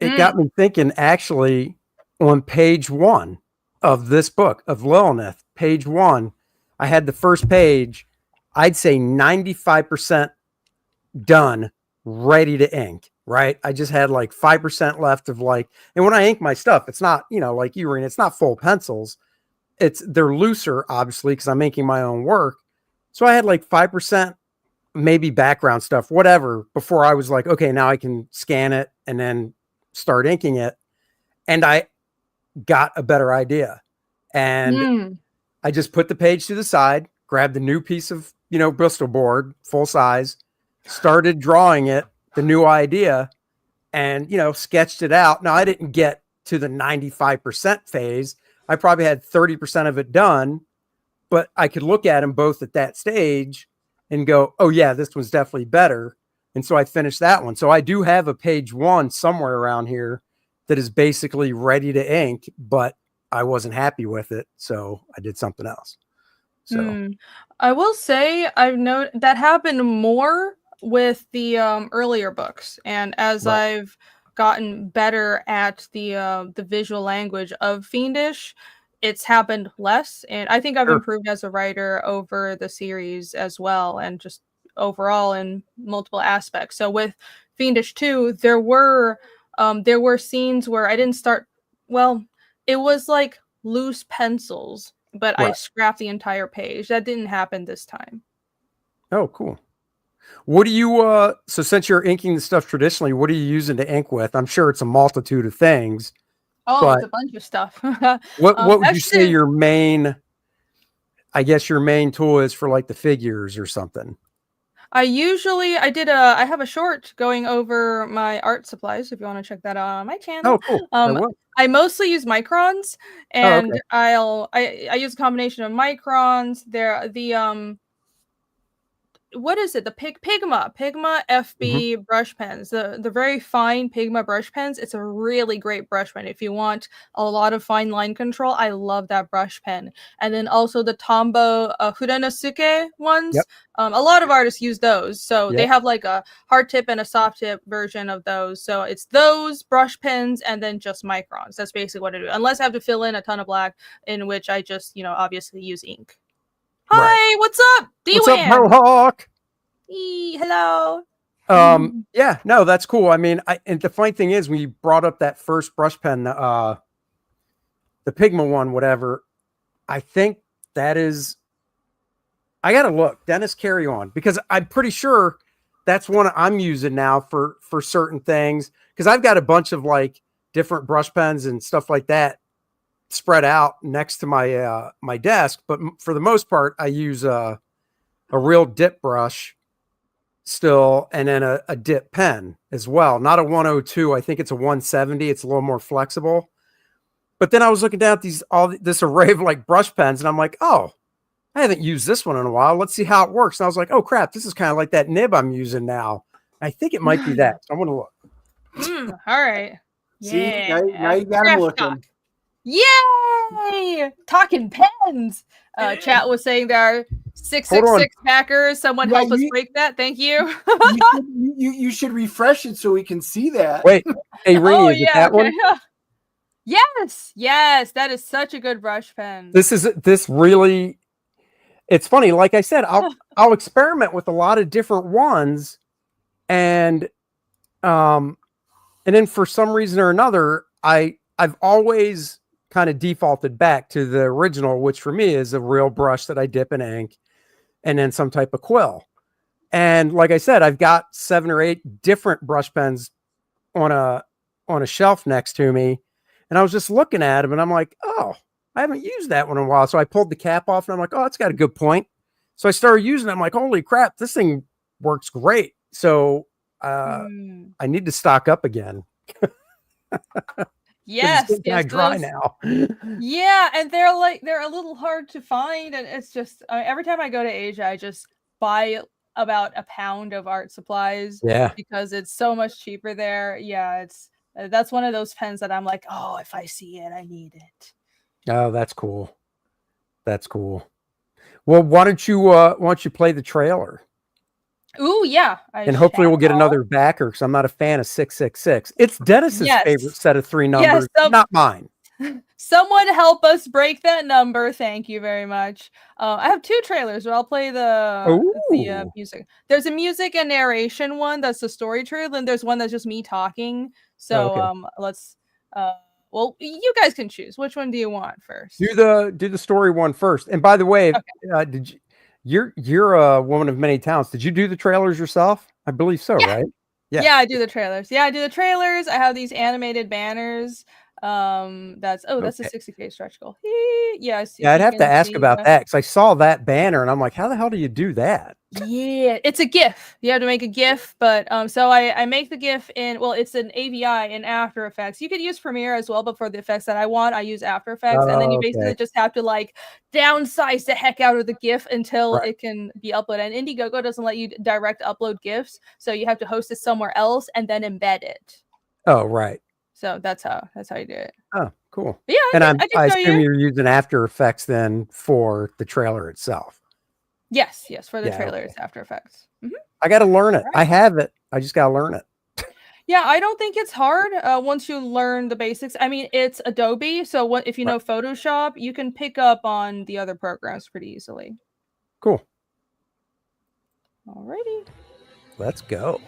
it got me thinking, actually, on page 1 of this book, of Lilith, page 1, I had the first page, I'd say 95% done, ready to ink, right? I just had like 5% left of like, and when I ink my stuff, it's not, like Irene, it's not full pencils. They're looser, obviously, because I'm inking my own work. So I had like 5%, maybe background stuff, whatever, before I was like, okay, now I can scan it and then start inking it. And I got a better idea. And I just put the page to the side, grabbed the new piece of, Bristol board, full size, started drawing it, the new idea, and, sketched it out. Now, I didn't get to the 95% phase. I probably had 30% of it done. But I could look at them both at that stage and go, oh, yeah, this one's definitely better. And so I finished that one. So I do have a page 1 somewhere around here that is basically ready to ink, but I wasn't happy with it. So I did something else. So I will say I've noted that happened more with the earlier books. And as I've gotten better at the visual language of Fiendish, it's happened less, and I think I've improved as a writer over the series as well, and just overall in multiple aspects. So with Fiendish 2, there were scenes where I didn't start. Well, it was like loose pencils, but I scrapped the entire page. That didn't happen this time. Oh, cool. What do you? So since you're inking the stuff traditionally, what are you using to ink with? I'm sure it's a multitude of things. Oh, it's a bunch of stuff. What would you say your main tool is for like the figures or something? I have a short going over my art supplies if you want to check that out on my channel. Oh, cool. I will. I mostly use microns, and okay. I use a combination of microns. What is it? The Pigma FB brush pens, the very fine Pigma brush pens. It's a really great brush pen if you want a lot of fine line control. I love that brush pen. And then also the Tombow Furanosuke ones. Yep. A lot of artists use those. So they have like a hard tip and a soft tip version of those. So it's those brush pens and then just microns. That's basically what I do. Unless I have to fill in a ton of black, in which I just, obviously use ink. Hi, what's up? What's up, Mohawk? Hello. Yeah, no, that's cool. I mean, and the funny thing is, when you brought up that first brush pen, the Pigma one, whatever, I think that is. I gotta look, Dennis. Carry on, because I'm pretty sure that's one I'm using now for certain things. Because I've got a bunch of like different brush pens and stuff like that spread out next to my my desk, but for the most part I use a real dip brush still, and then a dip pen as well. Not a 102, I think it's a 170. It's a little more flexible. But then I was looking down at this array of like brush pens, and I'm like, oh, I haven't used this one in a while. Let's see how it works. And I was like, oh crap, this is kind of like that nib I'm using now. I think it might be that. So I'm gonna look. All right. See, now you got him looking. Yay! Talking pens. Chat was saying there are 666 packers. Someone help us break that. Thank you. you should refresh it so we can see that. Wait, hey, Irene, is it that one? Yes, that is such a good brush pen. This really. It's funny. Like I said, I'll experiment with a lot of different ones, and then for some reason or another, I've always kind of defaulted back to the original, which for me is a real brush that I dip in ink and then some type of quill. And like I said, I've got 7 or 8 different brush pens on a shelf next to me. And I was just looking at them and I'm like, oh, I haven't used that one in a while. So I pulled the cap off and I'm like, oh, it's got a good point. So I started using it. I'm like, holy crap, this thing works great. So I need to stock up again. Yes, dry now. Yeah, and they're a little hard to find, and it's just every time I go to Asia, I just buy about a pound of art supplies. Yeah, because it's so much cheaper there. Yeah, that's one of those pens that I'm like, oh, if I see it, I need it. Oh, that's cool. That's cool. Well, why don't you play the trailer? Ooh, yeah. And hopefully we'll get another backer, because I'm not a fan of 666. It's Dennis's favorite set of 3 numbers, not mine. Someone help us break that number. Thank you very much. I have 2 trailers, but I'll play the music. There's a music and narration one that's the story trailer, and there's one that's just me talking. So let's well, you guys can choose. Which one do you want first? Do the story one first. And by the way, did you? You're a woman of many talents. Did you do the trailers yourself? I believe so, right? Yeah, I do the trailers. I have these animated banners. That's a 60K stretch goal. Yes. Yeah, I'd have to ask about that, because I saw that banner and I'm like, how the hell do you do that? Yeah, it's a GIF. You have to make a GIF, but so I make the GIF it's an AVI in After Effects. You could use Premiere as well, but for the effects that I want, I use After Effects, and then you basically just have to like downsize the heck out of the GIF until it can be uploaded. And Indiegogo doesn't let you direct upload GIFs, so you have to host it somewhere else and then embed it. Oh, right. So that's how you do it. Oh, cool. But yeah, and I assume you're using After Effects then for the trailer itself. Yes, for the trailer, it's After Effects. I got to learn it. I have it. I just got to learn it. Yeah, I don't think it's hard once you learn the basics. I mean, it's Adobe, so if you know Photoshop, you can pick up on the other programs pretty easily. Cool. Alrighty. Let's go.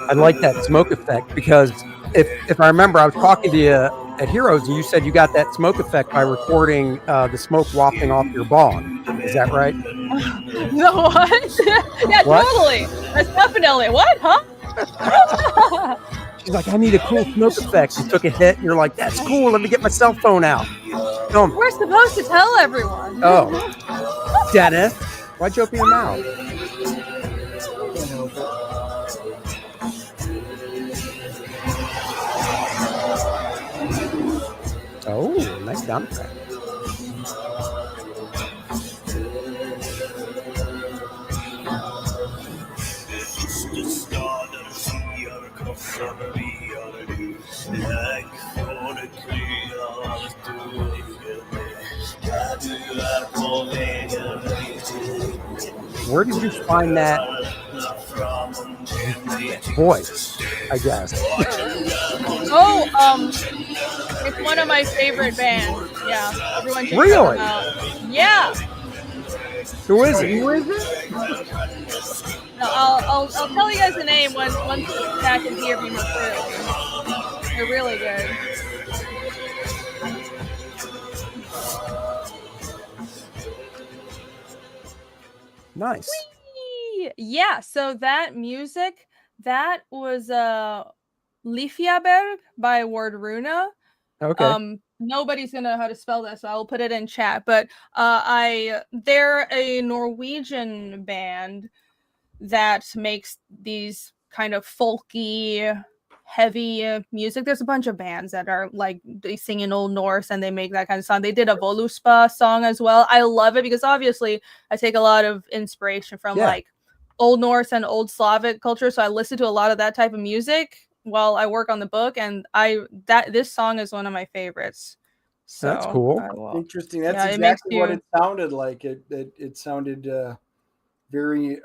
I like that smoke effect, because if I remember, I was talking to you at Heroes, and you said you got that smoke effect by recording the smoke wafting off your bong. Is that right? The what? Yeah, What? totally. That's definitely what, huh? She's like, I need a cool smoke effect. You took a hit, and you're like, that's cool. Let me get my cell phone out. We're supposed to tell everyone. Oh, Dennis, why'd you open your mouth? Oh, nice sound effect. Where did you find that voice, I guess? It's one of my favorite bands. Yeah, everyone should Really? check them out. Yeah. Who is it? No, I'll tell you guys the name once Zach and hear me through. They're really good. Nice. Whee! Yeah, so that music, that was Lifiaberg by Wardruna. Okay. Nobody's gonna know how to spell that, so I'll put it in chat. But they're a Norwegian band that makes these kind of folky, heavy music. There's a bunch of bands that are like they sing in Old Norse and they make that kind of song. They did a Voluspa song as well. I love it because obviously I take a lot of inspiration from like Old Norse and Old Slavic culture, so I listen to a lot of that type of music while I work on the book, and this song is one of my favorites. So that's cool. Interesting. That's exactly what it sounded like. It sounded very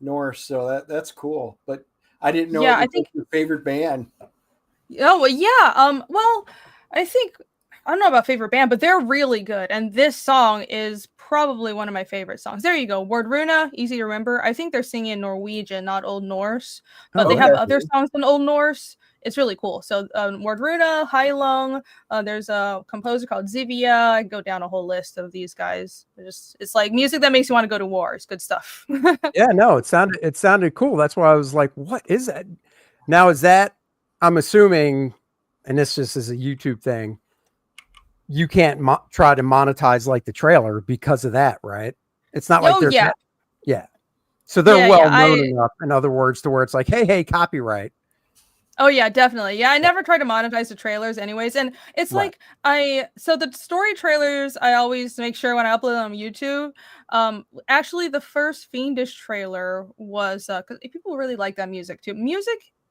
Norse, so that's cool. But I didn't know it was your favorite band. Oh well, yeah. Well, I don't know about favorite band, but they're really good. And this song is probably one of my favorite songs. There you go. Wardruna, easy to remember. I think they're singing in Norwegian, not Old Norse, but they have other songs in Old Norse. It's really cool. So Wardruna, Heilung, there's a composer called Zivia. I go down a whole list of these guys. It's like music that makes you want to go to war. It's good stuff. Yeah, no, it sounded cool. That's why I was like, what is that? Now, is that, I'm assuming, and this just is a YouTube thing, you can't try to monetize like the trailer because of that, right? It's not like they're so they're well known enough, in other words, to where it's like, hey, copyright. Oh yeah, definitely. Yeah, I never try to monetize the trailers anyways. And it's like so the story trailers I always make sure when I upload them on YouTube. Actually the first Fiendish trailer was cuz people really like that music too.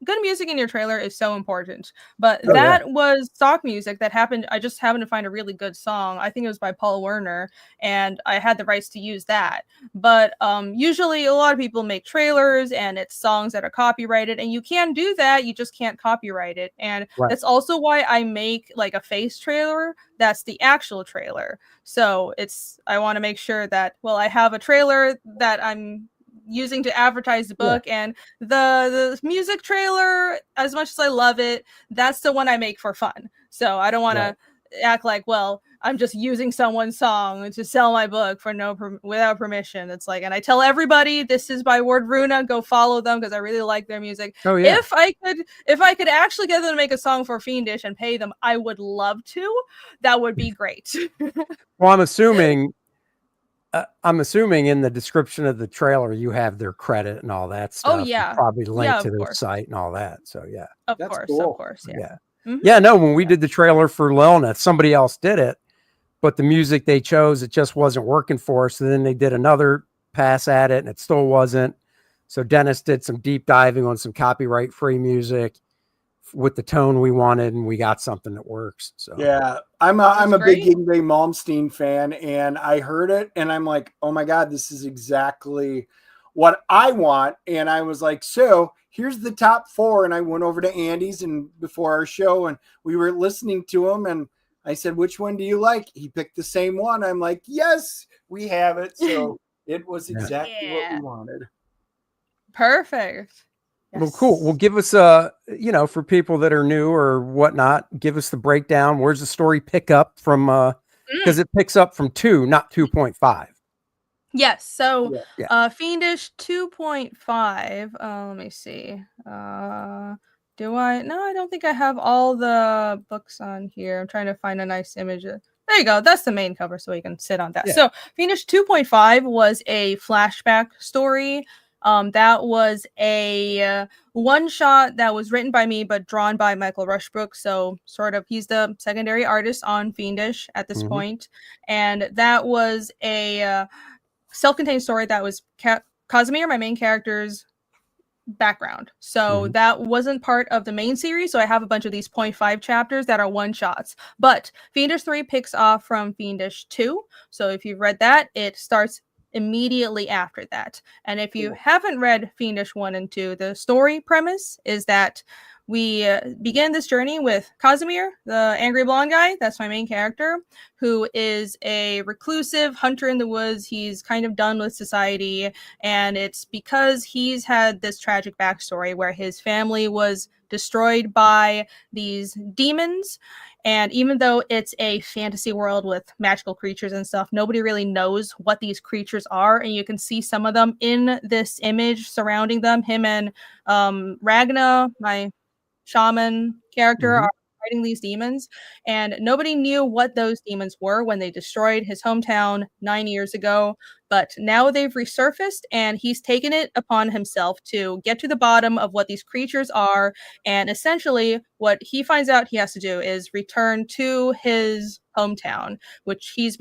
Good music in your trailer is so important. But that was stock music that happened. I just happened to find a really good song. I think it was by Paul Werner, and I had the rights to use that. But usually a lot of people make trailers and it's songs that are copyrighted, and you can do that. You just can't copyright it. And that's also why I make like a face trailer. That's the actual trailer. So I want to make sure that, I have a trailer that I'm using to advertise the book, and the music trailer, as much as I love it, that's the one I make for fun. So I don't want to act like, I'm just using someone's song to sell my book for without permission. It's like, and I tell everybody this is by Wardruna, go follow them because I really like their music. If I could actually get them to make a song for Fiendish and pay them, I would love to. That would be great. Well, I'm assuming in the description of the trailer you have their credit and all that stuff. Oh yeah, probably link to their site and all that. So yeah, of course, yeah. Yeah, no, when we did the trailer for Lilneth, somebody else did it, but the music they chose, it just wasn't working for us. So then they did another pass at it and it still wasn't. So Dennis did some deep diving on some copyright free music with the tone we wanted, and we got something that works. So yeah, I'm a big Yngwie Malmsteen fan, and I heard it and I'm like, oh my God, this is exactly what I want. And I was like, so here's the top 4. And I went over to Andy's and before our show, and we were listening to him, and I said, which one do you like? He picked the same one. I'm like, yes, we have it. So it was exactly what we wanted. Perfect. Yes. Well, cool. Well, give us for people that are new or whatnot, give us the breakdown. Where's the story pick up from? Because it picks up from 2, not 2.5. Yes. So, Fiendish 2.5. Let me see. Do I? No, I don't think I have all the books on here. I'm trying to find a nice image. There you go. That's the main cover, so we can sit on that. Yeah. So, Fiendish 2.5 was a flashback story. That was a one shot that was written by me, but drawn by Michael Rushbrook. So, sort of, he's the secondary artist on Fiendish at this point. And that was a self-contained story that was Casimir, my main character's background. So that wasn't part of the main series. So I have a bunch of these 0.5 chapters that are one shots. But Fiendish 3 picks off from Fiendish 2. So if you've read that, it starts immediately after that. And if you haven't read Fiendish 1 and 2, the story premise is that we begin this journey with Casimir, the angry blonde guy. That's my main character, who is a reclusive hunter in the woods. He's kind of done with society. And it's because he's had this tragic backstory where his family was destroyed by these demons. And even though it's a fantasy world with magical creatures and stuff, nobody really knows what these creatures are. And you can see some of them in this image surrounding them. Him and Ragna, my shaman character, are fighting these demons, and nobody knew what those demons were when they destroyed his hometown 9 years ago. But now they've resurfaced, and he's taken it upon himself to get to the bottom of what these creatures are. And essentially, what he finds out he has to do is return to his hometown, which he's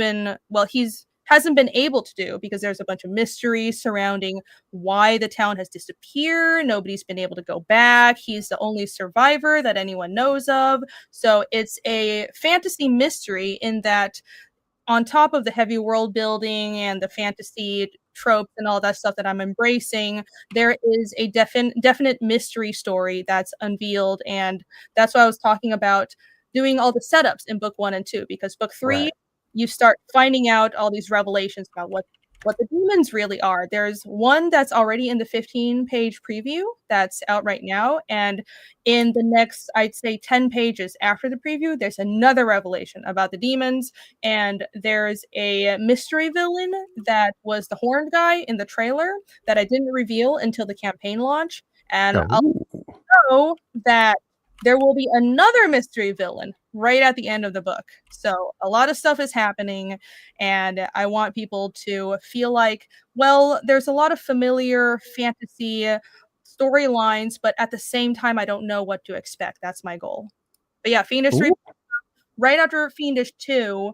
hasn't been able to do because there's a bunch of mystery surrounding why the town has disappeared. Nobody's been able to go back. He's the only survivor that anyone knows of. So it's a fantasy mystery in that, on top of the heavy world building and the fantasy tropes and all that stuff that I'm embracing, there is a definite mystery story that's unveiled. And that's why I was talking about doing all the setups in book 1 and 2, because book 3, you start finding out all these revelations about what the demons really are. There's one that's already in the 15-page preview that's out right now. And in the next, I'd say 10 pages after the preview, there's another revelation about the demons. And there's a mystery villain that was the horned guy in the trailer that I didn't reveal until the campaign launch. And I'll know that there will be another mystery villain right at the end of the book. So a lot of stuff is happening, and I want people to feel like, well, there's a lot of familiar fantasy storylines, but at the same time, I don't know what to expect. That's my goal. But yeah, Fiendish 3, right after Fiendish 2,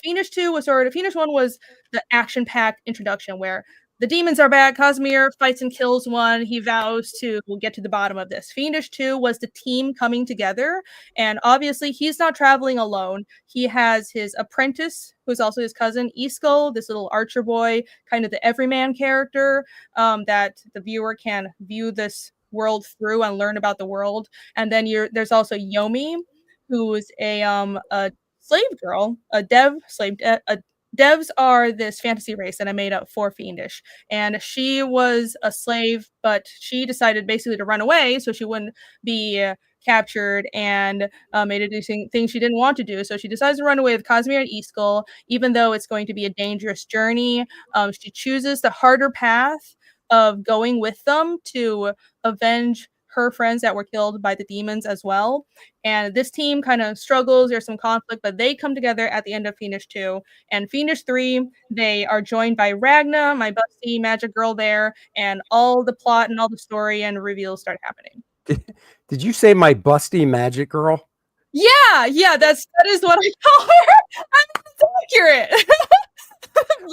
Fiendish 2 was Fiendish 1 was the action-packed introduction where the demons are back. Casimir fights and kills one. He vows to get to the bottom of this. Fiendish 2 was the team coming together. And obviously, he's not traveling alone. He has his apprentice, who's also his cousin, Iskel, this little archer boy, kind of the everyman character that the viewer can view this world through and learn about the world. And then there's also Yomi, who's a slave girl, a dev slave. Devs are this fantasy race that I made up for Fiendish. And she was a slave, but she decided basically to run away so she wouldn't be captured, and made her do things she didn't want to do. So she decides to run away with Casimir and Iskel, even though it's going to be a dangerous journey. She chooses the harder path of going with them to avenge her friends that were killed by the demons as well. And this team kind of struggles. There's some conflict, but they come together at the end of Fiendish 2. And Fiendish 3, they are joined by Ragna, my busty magic girl there, and all the plot and all the story and reveals start happening. Did you say my busty magic girl? Yeah, that is what I call her. I'm accurate.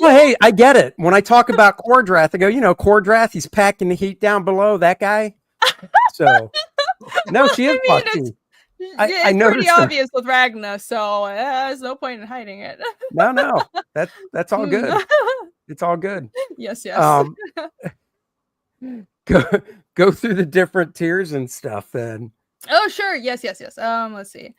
Well, hey, I get it. When I talk about Cordrath, I go, Cordrath, he's packing the heat down below, that guy. So, no, she is busty. I know it's pretty obvious with Ragna, so there's no point in hiding it. No, that's all good. It's all good. Yes. Go through the different tiers and stuff then. Oh, sure. Yes. Let's see.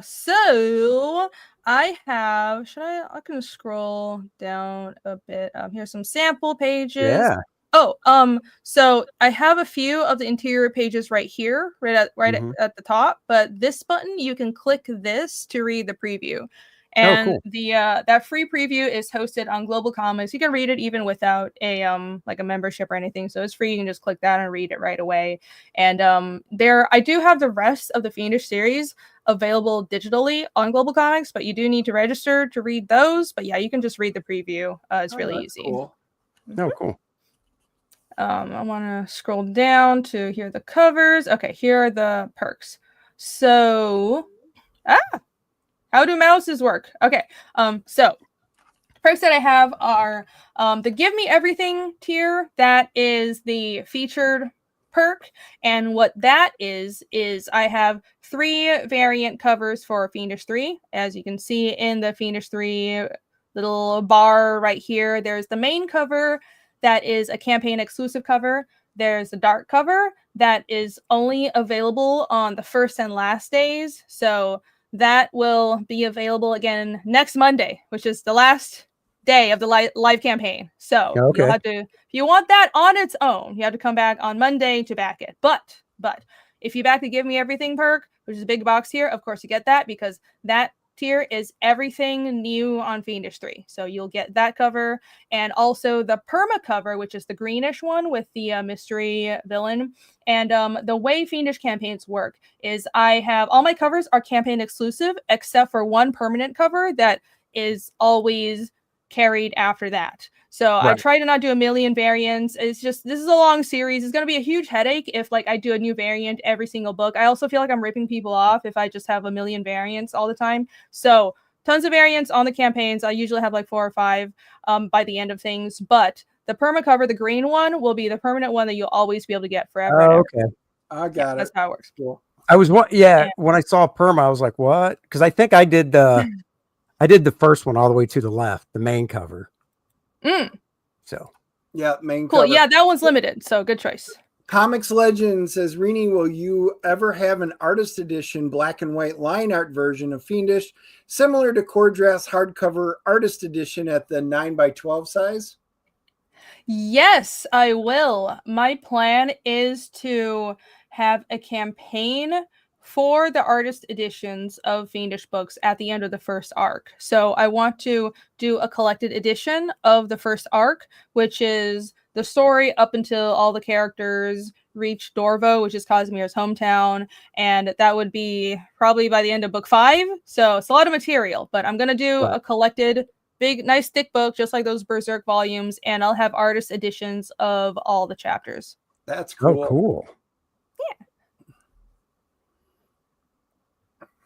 So I have. I can scroll down a bit. Here's some sample pages. Yeah. So I have a few of the interior pages right here, right at the top, but this button, you can click this to read the preview. And cool. the that free preview is hosted on Global Comics. You can read it even without a like a membership or anything. So it's free. You can just click that and read it right away. And I do have the rest of the Fiendish series available digitally on Global Comics, but you do need to register to read those. But yeah, you can just read the preview. It's really easy. Cool. Oh, cool. I want to scroll down to hear the covers. Okay, here are the perks. So, how do mouses work? Okay, so perks that I have are the Give Me Everything tier. That is the featured perk, and what that is I have 3 variant covers for Fiendish 3. As you can see in the Fiendish 3 little bar right here, there's the main cover that is a campaign exclusive cover. There's a dark cover that is only available on the first and last days. So that will be available again next Monday, which is the last day of the live campaign. So you'll have to, if you want that on its own, you have to come back on Monday to back it. But if you back the Give Me Everything perk, which is a big box here, of course you get that, because that tier is everything new on Fiendish 3. So you'll get that cover, and also the perma cover, which is the greenish one with the mystery villain. And the way Fiendish campaigns work is I have all my covers are campaign exclusive, except for one permanent cover that is always carried after that. So I try to not do a million variants. It's just, this is a long series. It's going to be a huge headache if like I do a new variant every single book. I also feel like I'm ripping people off if I just have a million variants all the time. So tons of variants on the campaigns. I usually have like 4 or 5 by the end of things. But the perma cover, the green one, will be the permanent one that you'll always be able to get forever. Okay. I got it. That's how it works. Cool. I was when I saw perma, I was like, what? Because I think I did the first one all the way to the left, the main cover. So yeah, main cool. cover. Yeah, that one's limited, so good choice. Comics Legend says, Rini, will you ever have an artist edition black and white line art version of Fiendish, similar to Cordrath's hardcover artist edition at the 9x12 size? Yes, I will. My plan is to have a campaign for the artist editions of Fiendish books at the end of the first arc. So I want to do a collected edition of the first arc, which is the story up until all the characters reach Dorvo, which is Casimir's hometown. And that would be probably by the end of book 5. So it's a lot of material, but I'm going to do a collected, big, nice thick book, just like those Berserk volumes. And I'll have artist editions of all the chapters. That's cool. Oh, cool.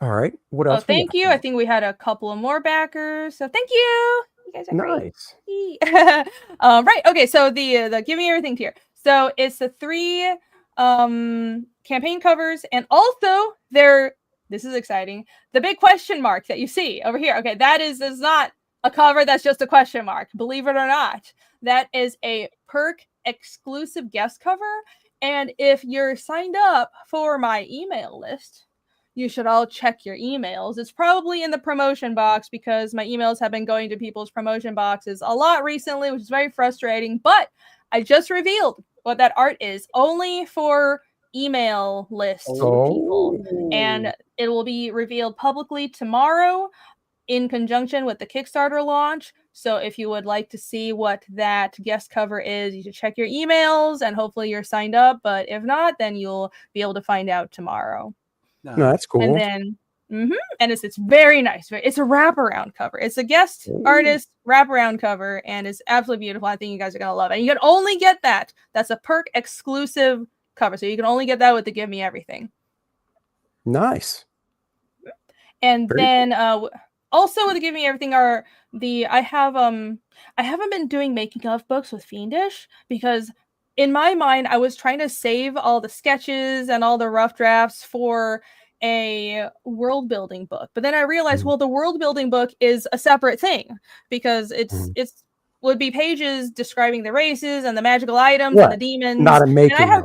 All right. What else? Thank you. I think we had a couple of more backers. So thank you. You guys are nice. Great. Right. Okay. So the Give Me Everything tier. So it's the 3 campaign covers, and also this is exciting. The big question mark that you see over here. Okay, that is not a cover. That's just a question mark. Believe it or not, that is a perk exclusive guest cover. And if you're signed up for my email list, you should all check your emails. It's probably in the promotion box, because my emails have been going to people's promotion boxes a lot recently, which is very frustrating. But I just revealed what that art is, only for email list people. And it will be revealed publicly tomorrow in conjunction with the Kickstarter launch. So if you would like to see what that guest cover is, you should check your emails, and hopefully you're signed up. But if not, then you'll be able to find out tomorrow. No, that's cool. And then, and it's very nice. It's a wraparound cover. It's a guest artist wraparound cover, and it's absolutely beautiful. I think you guys are gonna love it. And you can only get that. That's a perk exclusive cover, so you can only get that with the Give Me Everything. Nice. And then also with the Give Me Everything are I haven't been doing making of books with Fiendish, because in my mind, I was trying to save all the sketches and all the rough drafts for a world building book. But then I realized, well, the world building book is a separate thing, because it's would be pages describing the races and the magical items and the demons. Not a making of.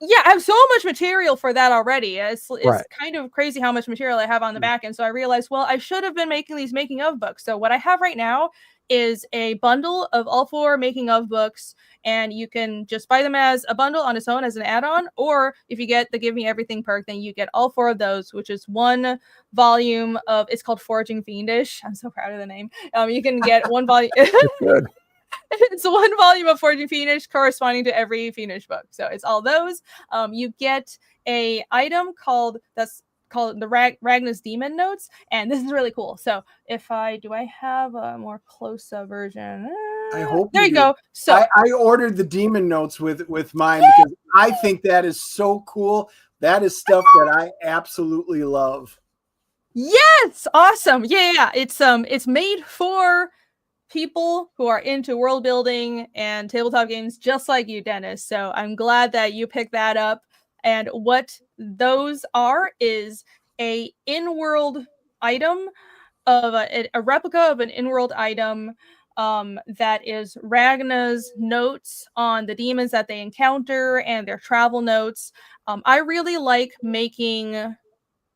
Yeah, I have so much material for that already. It's Right. kind of crazy how much material I have on the back end. So I realized, well, I should have been making these making of books. So what I have right now is a bundle of all 4 making of books, and you can just buy them as a bundle on its own as an add-on, or if you get the Give Me Everything perk, then you get all 4 of those, which is 1 volume of, it's called Foraging Fiendish. I'm so proud of the name. You can get 1 volume. Good. It's 1 volume of Foraging Fiendish corresponding to every Fiendish book. So it's all those. You get a item called the Ragna's Demon Notes, and this is really cool. So if do I have a more close-up version? I hope there you do. go. So I ordered the Demon Notes with mine because I think that is so cool. That is stuff that I absolutely love. Yes, awesome. Yeah. It's made for people who are into world building and tabletop games just like you, Dennis. So I'm glad that you picked that up. And what those are is a in-world item of a replica of an in-world item that is Ragna's notes on the demons that they encounter and their travel notes. I really like making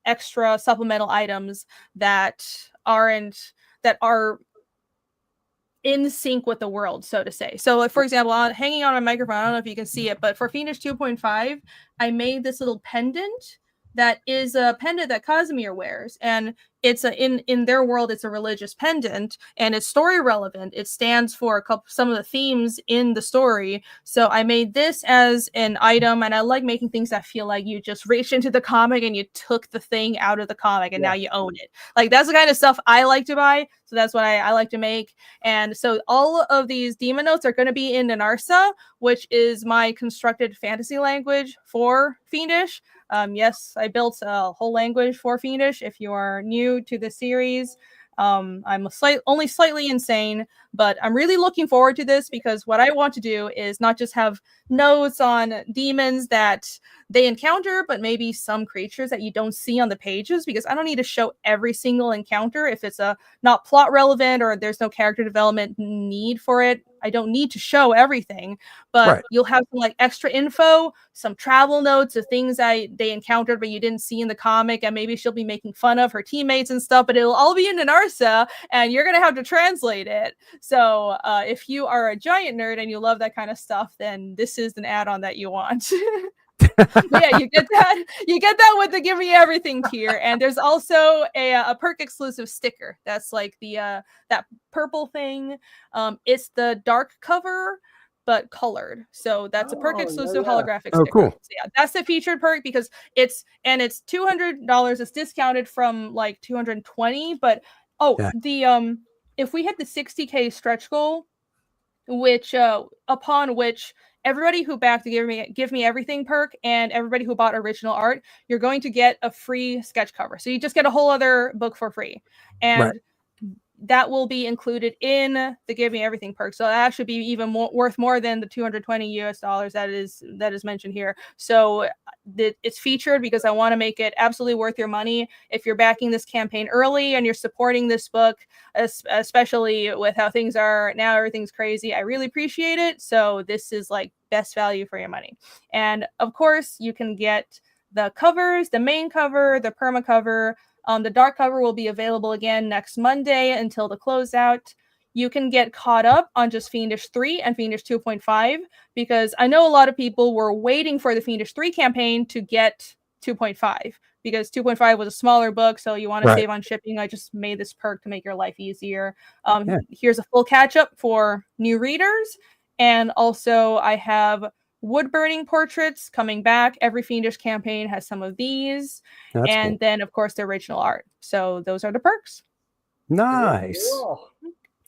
extra supplemental items that are in sync with the world, so to say. So, like, for example, hanging on my microphone, I don't know if you can see it, but for Fiendish 2.5, I made this little pendant that is a pendant that Casimir wears, and it's in their world, it's a religious pendant, and it's story relevant. It stands for some of the themes in the story. So I made this as an item, and I like making things that feel like you just reached into the comic and you took the thing out of the comic, and now you own it. Like, that's the kind of stuff I like to buy. So that's what I like to make. And so all of these demon notes are going to be in Nanarsa, which is my constructed fantasy language for Fiendish. Yes, I built a whole language for Fiendish. If you are new to the series, I'm only slightly insane, but I'm really looking forward to this because what I want to do is not just have notes on demons that they encounter, but maybe some creatures that you don't see on the pages, because I don't need to show every single encounter if it's not plot relevant or there's no character development need for it. I don't need to show everything, but you'll have some like extra info, some travel notes of things they encountered but you didn't see in the comic, and maybe she'll be making fun of her teammates and stuff, but it'll all be in Nanarsa and you're gonna have to translate it. So if you are a giant nerd and you love that kind of stuff, then this is an add-on that you want. Yeah, you get that with the Give Me Everything tier, and there's also a perk exclusive sticker that's like the that purple thing. It's the dark cover but colored, so that's a perk exclusive holographic sticker. Cool. So yeah, that's the featured perk because it's $200. It's discounted from like $220, but if we hit the 60K stretch goal, which upon which everybody who backed the Give Me Everything perk and everybody who bought original art, you're going to get a free sketch cover. So you just get a whole other book for free. And that will be included in the Give Me Everything perk. So that should be even worth more than the $220 that is mentioned here. So it's featured because I want to make it absolutely worth your money. If you're backing this campaign early and you're supporting this book, especially with how things are now, everything's crazy, I really appreciate it. So this is like best value for your money. And of course, you can get the covers, the main cover, the perma cover. The dark cover will be available again next Monday until the closeout. You can get caught up on just Fiendish 3 and Fiendish 2.5 because I know a lot of people were waiting for the Fiendish 3 campaign to get 2.5 because 2.5 was a smaller book, so you want to save on shipping. I just made this perk to make your life easier. Here's a full catch-up for new readers, and also I have wood burning portraits coming back. Every Fiendish campaign has some of these. That's cool. Then of course the original art. So those are the perks. Nice.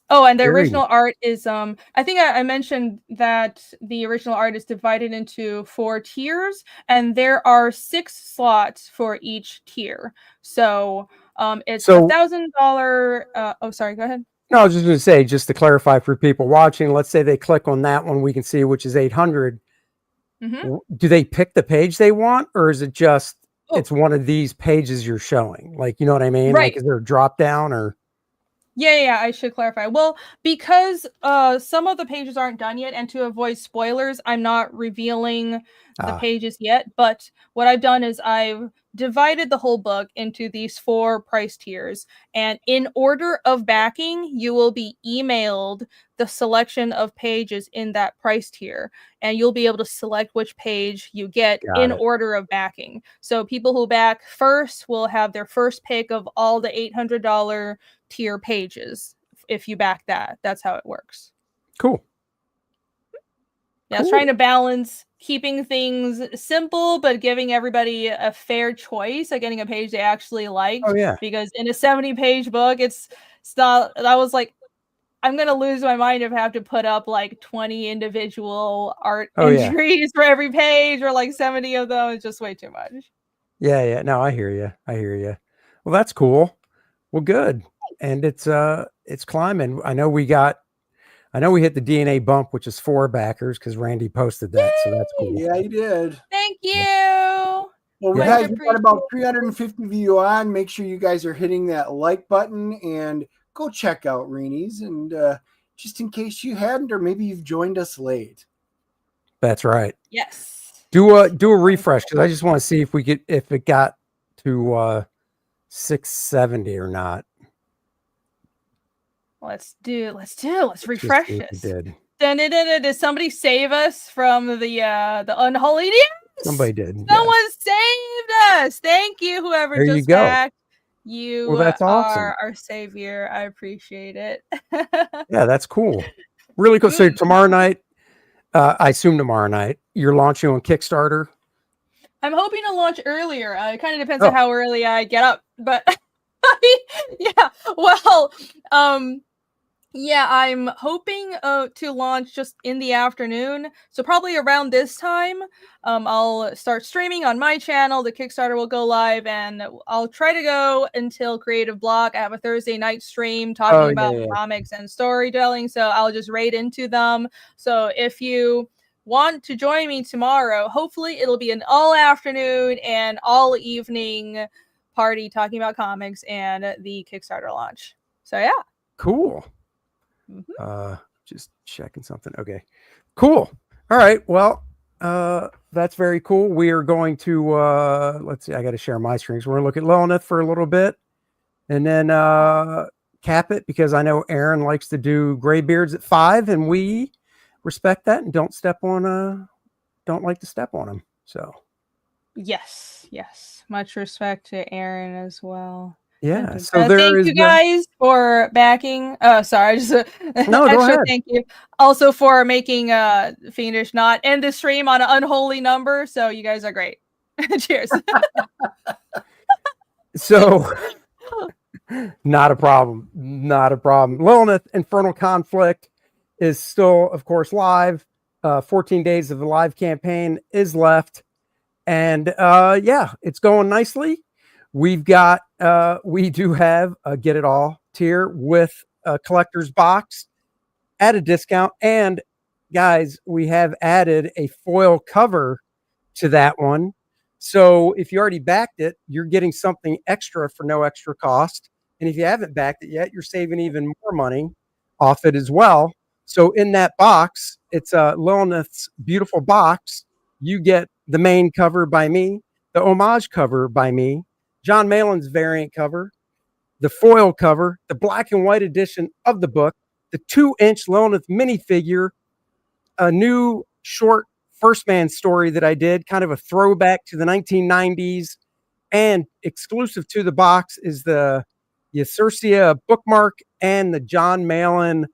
Oh, and the original art is I think I mentioned that the original art is divided into 4 tiers, and there are 6 slots for each tier. So it's $1,000 oh, sorry, go ahead. No, I was just going to say, just to clarify for people watching, let's say they click on that one we can see, which is 800. Do they pick the page they want, or is it just it's one of these pages you're showing? Like, you know what I mean? Like, is there a drop down or? Yeah, I should clarify. Well, because some of the pages aren't done yet, and to avoid spoilers, I'm not revealing the pages yet. But what I've done is I've divided the whole book into these 4 price tiers, and in order of backing, you will be emailed the selection of pages in that price tier, and you'll be able to select which page you get in order of backing. So people who back first will have their first pick of all the $800 tier pages. If you back that, that's how it works. Cool. Yeah, I was trying to balance keeping things simple but giving everybody a fair choice of getting a page they actually liked. Oh yeah, because in a 70-page book, it's not. I was like, I'm gonna lose my mind if I have to put up like 20 individual art entries for every page, or like 70 of them. It's just way too much. Yeah. No, I hear you. Well, that's cool. Well, good. And it's climbing. I know we hit the DNA bump, which is 4 backers, because Randy posted that. Yay! So that's cool. Yeah, he did. Thank you. Well, guys, we got about 350 of you on. Make sure you guys are hitting that like button and go check out Rene's. And just in case you hadn't, or maybe you've joined us late. That's right. Yes. Do a refresh, because I just want to see if it got to 670 or not. Let's refresh this. Did somebody save us from the unholy news? Somebody did. Someone saved us. Thank you, whoever there just you go. backed. You that's awesome. are our savior. I appreciate it. Yeah, that's cool. Really cool. So tomorrow night, I assume tomorrow night, you're launching on Kickstarter? I'm hoping to launch earlier. It kind of depends on how early I get up, but yeah. Well, yeah, I'm hoping to launch just in the afternoon. So probably around this time, I'll start streaming on my channel. The Kickstarter will go live, and I'll try to go until Creative Block. I have a Thursday night stream talking about comics and storytelling, so I'll just raid into them. So if you want to join me tomorrow, hopefully it'll be an all afternoon and all evening party talking about comics and the Kickstarter launch. So yeah. Cool. Just checking something. Okay, cool. All right. Well, that's very cool. We are going to let's see, I got to share my screens. We're gonna look at Lilith for a little bit and then cap it, because I know Aaron likes to do Graybeards at 5, and we respect that and don't like to step on them. So yes, much respect to Aaron as well. Yeah. So thank you guys for backing. Sorry, just no, go ahead. Thank you also for making Fiendish not end the stream on an unholy number. So you guys are great. Cheers. So not a problem. Lilith Infernal Conflict is still, of course, live. 14 days of the live campaign is left. And yeah, it's going nicely. We've got, we do have a Get It All tier with a collector's box at a discount. And guys, we have added a foil cover to that one. So if you already backed it, you're getting something extra for no extra cost. And if you haven't backed it yet, you're saving even more money off it as well. So in that box, it's Lilith's beautiful box. You get the main cover by me, the homage cover by me, John Malin's variant cover, the foil cover, the black and white edition of the book, the 2-inch Lilith minifigure, a new short First Man story that I did, kind of a throwback to the 1990s, and exclusive to the box is the Ysurcia bookmark and the John Malin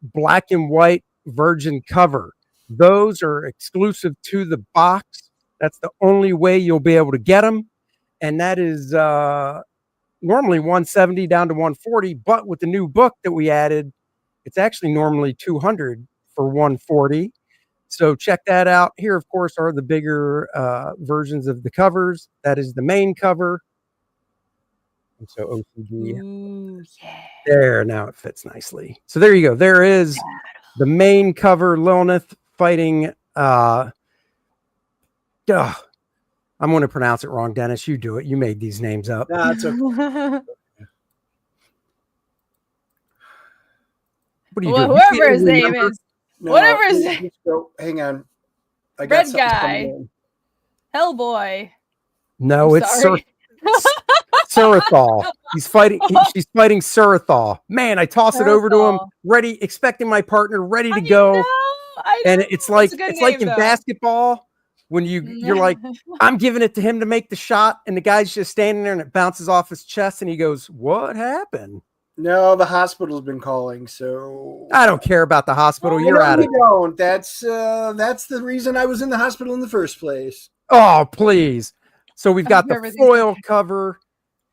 black and white virgin cover. Those are exclusive to the box. That's the only way you'll be able to get them. And that is normally $170 down to $140, but with the new book that we added, it's actually normally $200 for $140. So check that out. Here, of course, are the bigger versions of the covers. That is the main cover. And so OCD. Ooh, yeah. There, now it fits nicely. So there you go. There is the main cover, Lilith fighting. I'm going to pronounce it wrong, Dennis. You do it. You made these names up. That's okay. What are you doing? Whoever his name is. No, Whatever his name. Hang on. I got Red something guy. coming in. Hellboy. No, I'm it's sorry. Surathal. She's fighting Surathal. Man, I toss it over to him, ready, expecting my partner, ready to go. I know. And it's like name, in though. basketball when you're like, I'm giving it to him to make the shot, and the guy's just standing there and it bounces off his chest, and he goes, "What happened?" No, the hospital's been calling, so I don't care about the hospital. You're out of it. Don't. That's the reason I was in the hospital in the first place. Oh, please. So we've got the foil cover.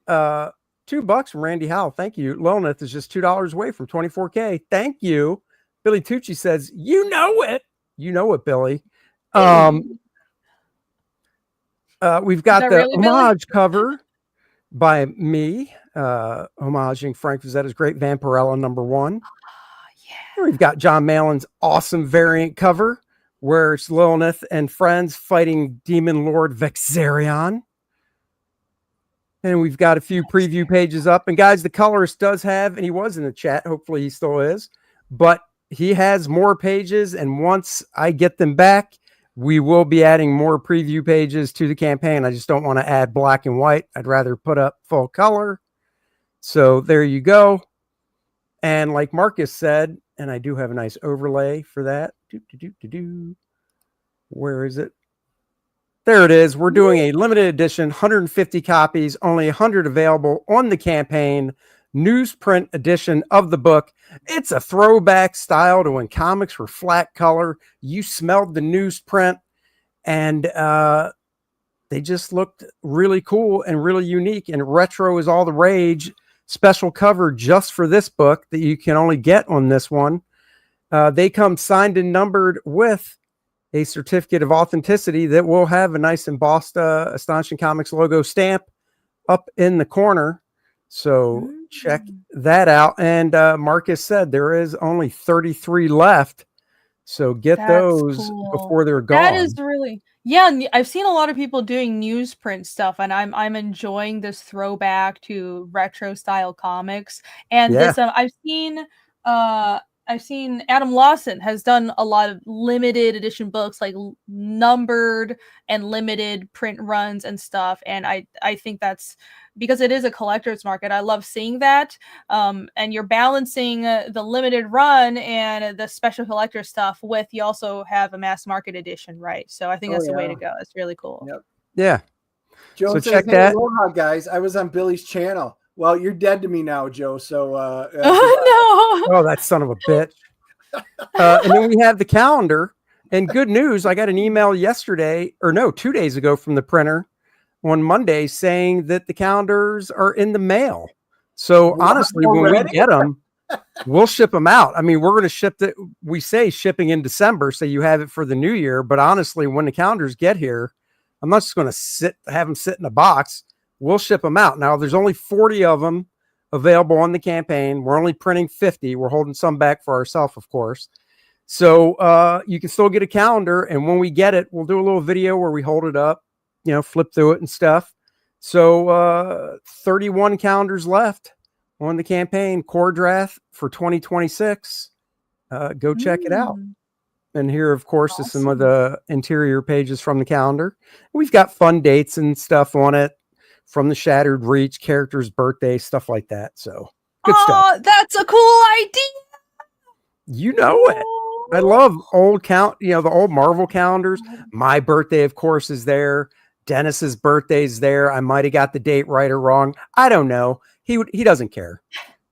$2 from Randy Howell. Thank you. Lilith is just $2 away from 24K. Thank you. Billy Tucci says, you know it. You know it, Billy. We've got the really homage cover by me, homaging Frank Frazzetta's great Vampirella #1. Yeah. We've got John Malin's awesome variant cover where it's Lilith and friends fighting Demon Lord Vexarion. And we've got a few preview pages up. And guys, the colorist does have, and he was in the chat, hopefully he still is, but he has more pages. And once I get them back, we will be adding more preview pages to the campaign. I just don't want to add black and white. I'd rather put up full color. So there you go. And like Marcus said, and I do have a nice overlay for that. Where is it? There it is. We're doing a limited edition, 150 copies, only 100 available on the campaign, newsprint edition of the book. It's a throwback style to when comics were flat color. You smelled the newsprint, and they just looked really cool and really unique. And retro is all the rage. Special cover just for this book that you can only get on this one. They come signed and numbered with a certificate of authenticity that will have a nice embossed Astonishing Comics logo stamp up in the corner. So check that out. And Marcus said there is only 33 left. So get those before they're gone. That is really, yeah. I've seen a lot of people doing newsprint stuff, and I'm enjoying this throwback to retro style comics. And this, I've seen Adam Lawson has done a lot of limited edition books, like numbered and limited print runs and stuff. And I think that's because it is a collector's market. I love seeing that. And you're balancing the limited run and the special collector stuff with, you also have a mass market edition, right? So I think that's the way to go. It's really cool. Yep. Yeah. Joe so says, check that. Aloha, guys. I was on Billy's channel. Well, you're dead to me now, Joe. So, oh no! Oh, that son of a bitch. And then we have the calendar. And good news, I got an email 2 days ago from the printer on Monday saying that the calendars are in the mail. So honestly, when we get them, we'll ship them out. I mean, we're going to ship it. We say shipping in December, so you have it for the new year. But honestly, when the calendars get here, I'm not just going to have them sit in a box. We'll ship them out. Now, there's only 40 of them available on the campaign. We're only printing 50. We're holding some back for ourselves, of course. So you can still get a calendar. And when we get it, we'll do a little video where we hold it up, flip through it and stuff. So 31 calendars left on the campaign. Core draft for 2026. Go check it out. And here, of course, is some of the interior pages from the calendar. We've got fun dates and stuff on it. From the Shattered Reach, characters' birthday, stuff like that. So good stuff. That's a cool idea. You know it. I love old the old Marvel calendars. My birthday, of course, is there. Dennis's birthday's there. I might have got the date right or wrong. I don't know. He doesn't care.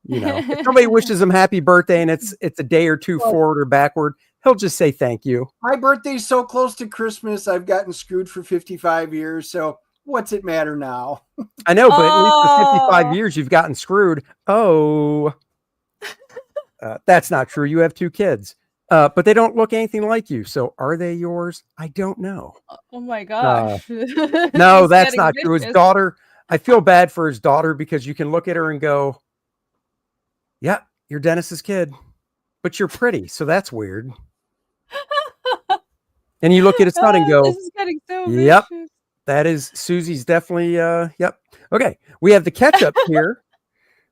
If somebody wishes him happy birthday and it's a day or two forward or backward, he'll just say thank you. My birthday's so close to Christmas. I've gotten screwed for 55 years. So what's it matter now? I know, but at least for 55 years, you've gotten screwed. Oh, that's not true. You have 2 kids, but they don't look anything like you. So are they yours? I don't know. Oh my gosh. No, that's not true. His daughter, I feel bad for his daughter because you can look at her and go, yeah, you're Dennis's kid, but you're pretty. So that's weird. And you look at his son and go, this is getting so yep. vicious. That is Susie's definitely, yep. Okay. We have the catch up here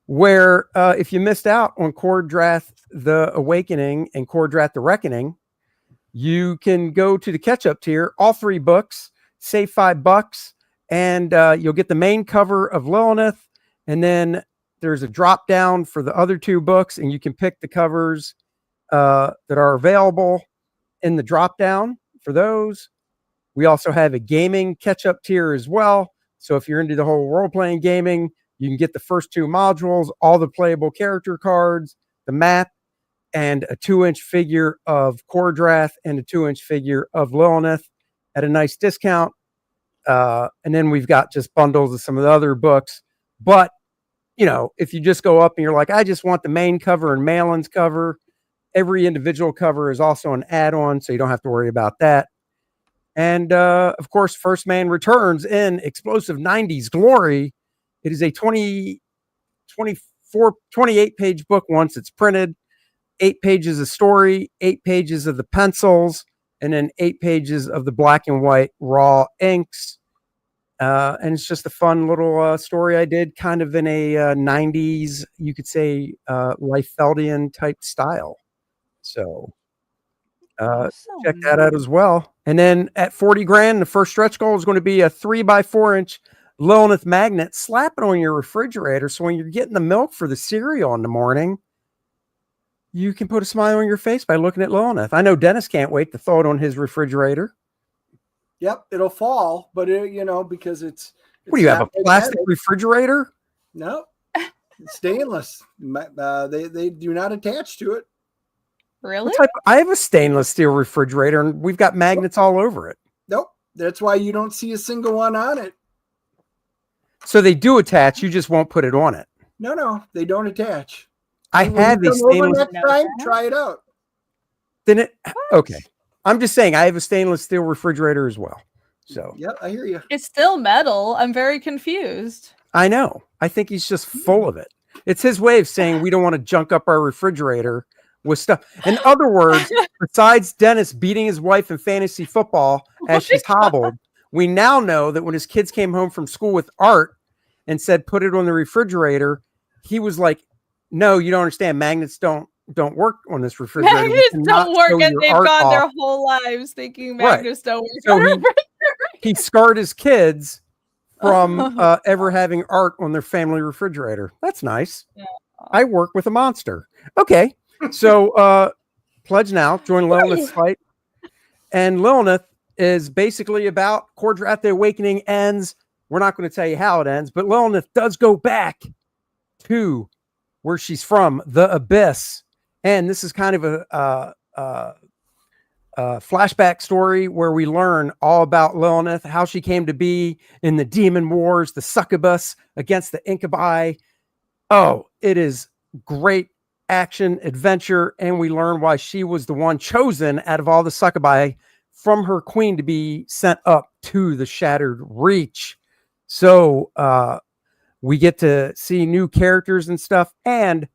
where if you missed out on Kordrath the Awakening and Kordrath the Reckoning, you can go to the catch-up tier, all 3 books, save $5, and you'll get the main cover of Lilith, and then there's a drop down for the other 2 books, and you can pick the covers that are available in the drop down for those. We also have a gaming catch-up tier as well. So if you're into the whole role-playing gaming, you can get the first 2 modules, all the playable character cards, the map, and a 2-inch figure of Kordrath and a 2-inch figure of Lilith at a nice discount. And then we've got just bundles of some of the other books. But, you know, if you just go up and you're like, I just want the main cover and Malin's cover, every individual cover is also an add-on, so you don't have to worry about that. And, of course, First Man returns in Explosive 90s Glory. It is a 28-page book once it's printed. 8 pages of story, 8 pages of the pencils, and then 8 pages of the black and white raw inks. And it's just a fun little story I did, kind of in a 90s, you could say, Liefeldian type style. So check that out as well. And then at $40,000, the first stretch goal is going to be a 3x4-inch Lilith magnet. Slap it on your refrigerator, so when you're getting the milk for the cereal in the morning, you can put a smile on your face by looking at Lilith. I know Dennis can't wait to throw it on his refrigerator. Yep, it'll fall, but you know, because it's what do you have, a plastic refrigerator? No, it's stainless. They do not attach to it. Really? I have a stainless steel refrigerator, and we've got magnets all over it. Nope, that's why you don't see a single one on it. So they do attach, you just won't put it on it. No, they don't attach. I have a stainless. Try it out. Then it okay. I'm just saying I have a stainless steel refrigerator as well. So yeah, I hear you. It's still metal. I'm very confused. I know. I think he's just full of it. It's his way of saying we don't want to junk up our refrigerator with stuff. In other words, besides Dennis beating his wife in fantasy football as she's hobbled, we now know that when his kids came home from school with art and said put it on the refrigerator, he was like, no, you don't understand. Magnets don't work on this refrigerator. Magnets don't work, and they've gone their whole lives thinking magnets don't work. So he scarred his kids from ever having art on their family refrigerator. That's nice. Yeah. I work with a monster. Okay, so pledge now. Join Lilith's fight. And Lilith is basically about Kordrath the Awakening ends. We're not going to tell you how it ends, but Lilith does go back to where she's from, the Abyss. And this is kind of a flashback story where we learn all about Lilith, how she came to be in the Demon Wars, the succubus against the Incubi. Oh, it is great action, adventure, and we learn why she was the one chosen out of all the succubi from her queen to be sent up to the Shattered Reach. So, we get to see new characters and stuff, and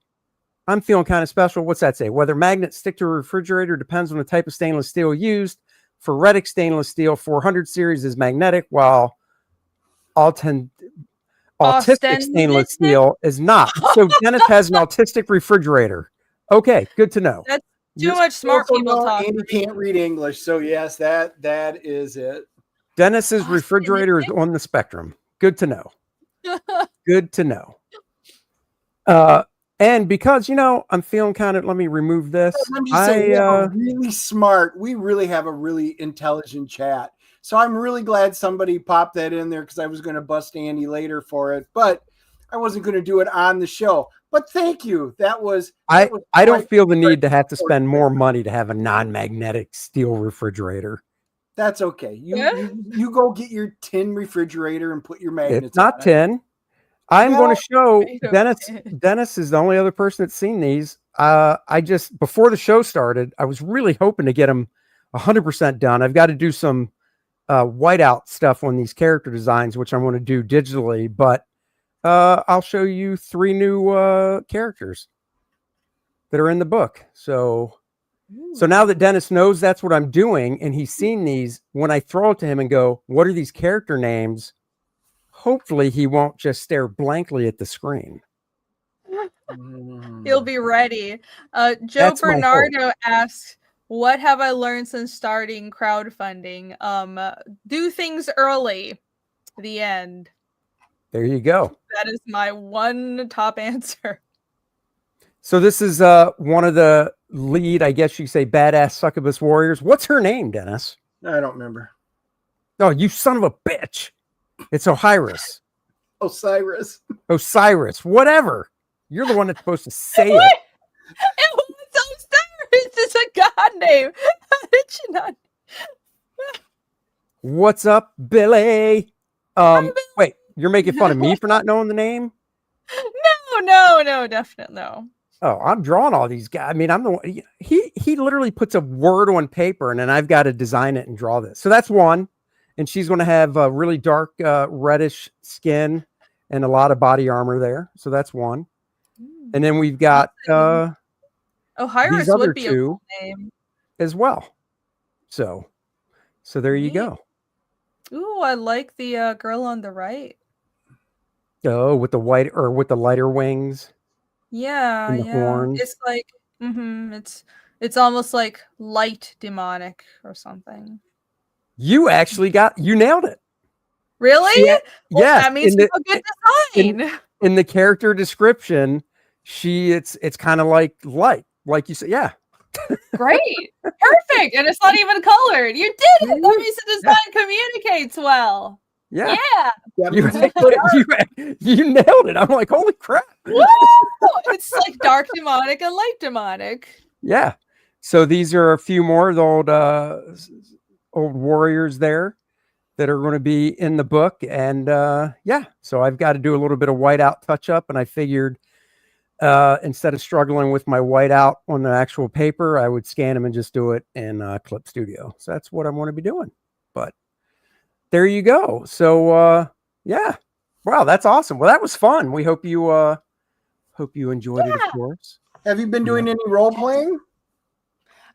I'm feeling kind of special. What's that say? Whether magnets stick to a refrigerator depends on the type of stainless steel used. Ferritic stainless steel 400 series is magnetic, while autistic stainless steel is not. So Dennis has an autistic refrigerator. Okay, good to know. That's too much smart people talk. Andy can't read English, so yes, that is it. Dennis's refrigerator is on the spectrum. Good to know. Good to know. And because, you know, I'm feeling kind of, let me remove this. I'm just saying, really smart. We really have a really intelligent chat. So I'm really glad somebody popped that in there, because I was going to bust Andy later for it, but I wasn't going to do it on the show. But thank you. I don't feel the need to have to spend more money to have a non-magnetic steel refrigerator. That's okay. You go get your tin refrigerator and put your magnets. It's not tin. I'm going to show Dennis. Dennis is the only other person that's seen these. I just, before the show started, I was really hoping to get them 100% done. I've got to do some whiteout stuff on these character designs, which I'm going to do digitally, but I'll show you 3 new characters that are in the book. So now that Dennis knows that's what I'm doing, and he's seen these, when I throw it to him and go, what are these character names? Hopefully he won't just stare blankly at the screen. He'll be ready. Joe That's my hope. Bernardo asks, what have I learned since starting crowdfunding? Do things early. The end. There you go. That is my one top answer. So this is one of the lead, I guess you say, badass succubus warriors. What's her name, Dennis? I don't remember. Oh, you son of a bitch. It's Osiris. Osiris. Whatever. You're the one that's supposed to say it. It was Osiris. It's a god name. How did you not? What's up, Billy? Wait, you're making fun of me for not knowing the name? No, definitely no. Oh, I'm drawing all these guys. I mean, I'm the one. He literally puts a word on paper, and then I've got to design it and draw this. So that's one. And she's going to have really dark reddish skin and a lot of body armor there. So that's one. And then we've got Osiris these other would be a cool name as well. So there you go. Ooh, I like the girl on the right. Oh, with the white or with the lighter wings. Yeah, and the horns. It's like it's almost like light demonic or something. You actually nailed it. Really? Yeah. Well, that means you have a good design. In the character description, it's kind of like light, like you said. Yeah. Great. Perfect. And it's not even colored. You did it. That means the design communicates well. Yeah. Yeah. You nailed it. I'm like, holy crap. Woo! It's like dark demonic and light demonic. Yeah. So these are a few more of the old warriors there that are going to be in the book. And so I've got to do a little bit of whiteout touch up. And I figured instead of struggling with my whiteout on the actual paper, I would scan them and just do it in Clip Studio. So that's what I'm going to be doing. But there you go. So wow, that's awesome. Well, that was fun. We hope you enjoyed it, of course. Have you been doing any role playing?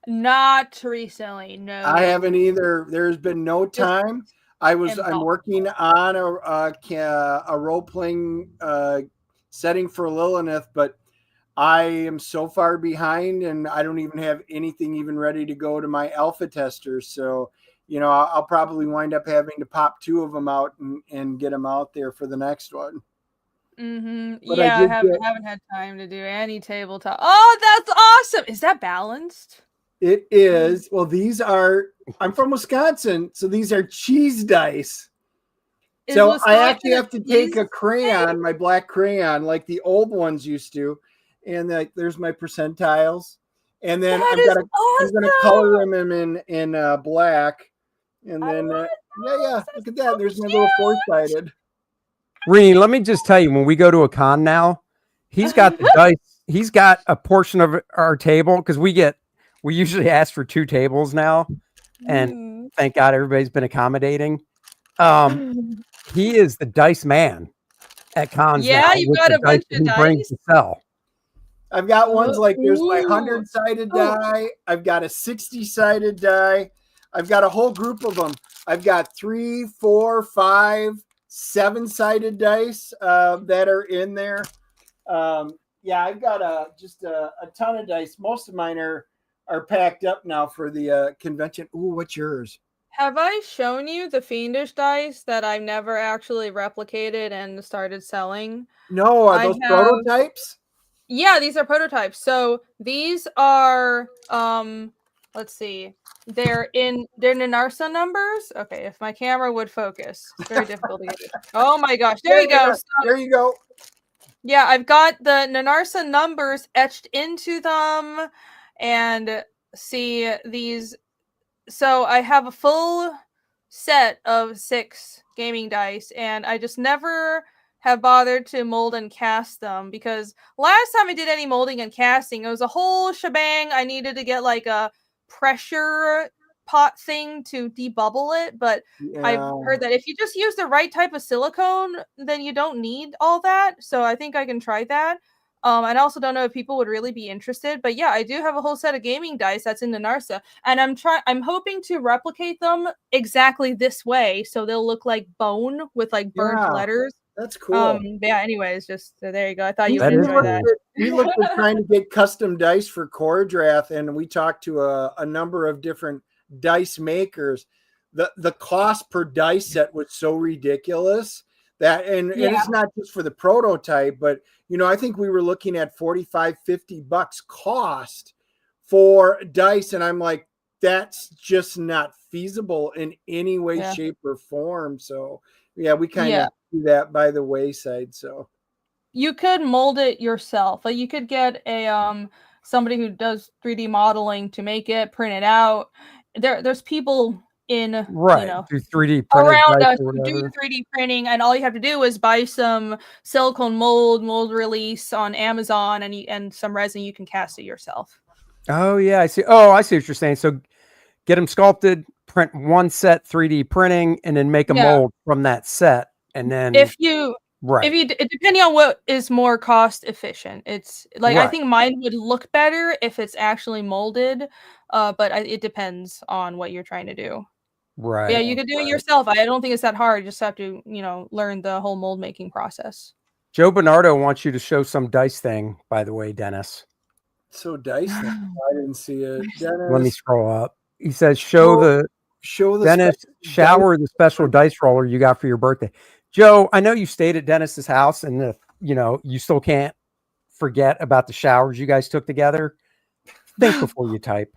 Not recently, no. I haven't either. There's been no time. I'm working on a role playing setting for Lilith, but I am so far behind, and I don't even have anything even ready to go to my alpha testers. So, I'll probably wind up having to pop 2 of them out and get them out there for the next one. Mm-hmm. Yeah, I haven't had time to do any tabletop. Oh, that's awesome! Is that balanced? It is. Well, I'm from Wisconsin, so these are cheese dice. So I actually have to take a crayon, my black crayon, like the old ones used to, and there's my percentiles, and then I'm gonna color them in black, and then look at that. There's my little 4-sided. Reen, let me just tell you, when we go to a con now, he's got the dice. He's got a portion of our table because we usually ask for 2 tables now, and thank God everybody's been accommodating. He is the dice man at cons. Yeah, now, you've got a bunch of dice. Brings to sell. I've got ones like there's my 100-sided die. I've got a 60-sided die. I've got a whole group of them. I've got 3, 4, 5, 7-sided dice that are in there. I've got just a ton of dice. Most of mine are packed up now for the convention. Ooh, what's yours? Have I shown you the Fiendish dice that I've never actually replicated and started selling? No, are those prototypes? Yeah, these are prototypes. So these are let's see. They're Nanarsa numbers. Okay, if my camera would focus. It's very difficult to get it. Oh my gosh. There you go. There you go. Yeah, I've got the Nanarsa numbers etched into them, and see these. So I have a full set of 6 gaming dice, and I just never have bothered to mold and cast them, because last time I did any molding and casting, it was a whole shebang. I needed to get like a pressure pot thing to debubble it, but I've heard that if you just use the right type of silicone, then you don't need all that. So I think I can try that. And I also don't know if people would really be interested, but yeah, I do have a whole set of gaming dice that's in the Narsa, and I'm hoping to replicate them exactly this way, so they'll look like bone with like burnt letters. That's cool. Yeah. Anyways, just there you go. I thought you would enjoy that. We looked at trying to get custom dice for Core Draft, and we talked to a number of different dice makers. The cost per dice set was so ridiculous that, and it's not just for the prototype, but I think we were looking at $45-50 cost for dice, and I'm like, that's just not feasible in any way, shape, or form. So we kind of do that by the wayside. So you could mold it yourself. Like you could get a somebody who does 3D modeling to make it, print it out. There's people in do 3D around us who do 3D printing, and all you have to do is buy some silicone mold release on Amazon, and some resin. You can cast it yourself. Oh yeah, I see. Oh, I see what you're saying. So get them sculpted, print one set 3D printing, and then make a mold from that set. And then depending on what is more cost efficient, it's like I think mine would look better if it's actually molded, but it depends on what you're trying to do. Right. But yeah, you could do it yourself. I don't think it's that hard. You just have to, learn the whole mold making process. Joe Bernardo wants you to show some dice thing, by the way, Dennis. So dice thing. I didn't see it. Dennis. Let me scroll up. He says, show the Dennis shower the special dice roller you got for your birthday. Joe, I know you stayed at Dennis's house, and you still can't forget about the showers you guys took together. Think before you type.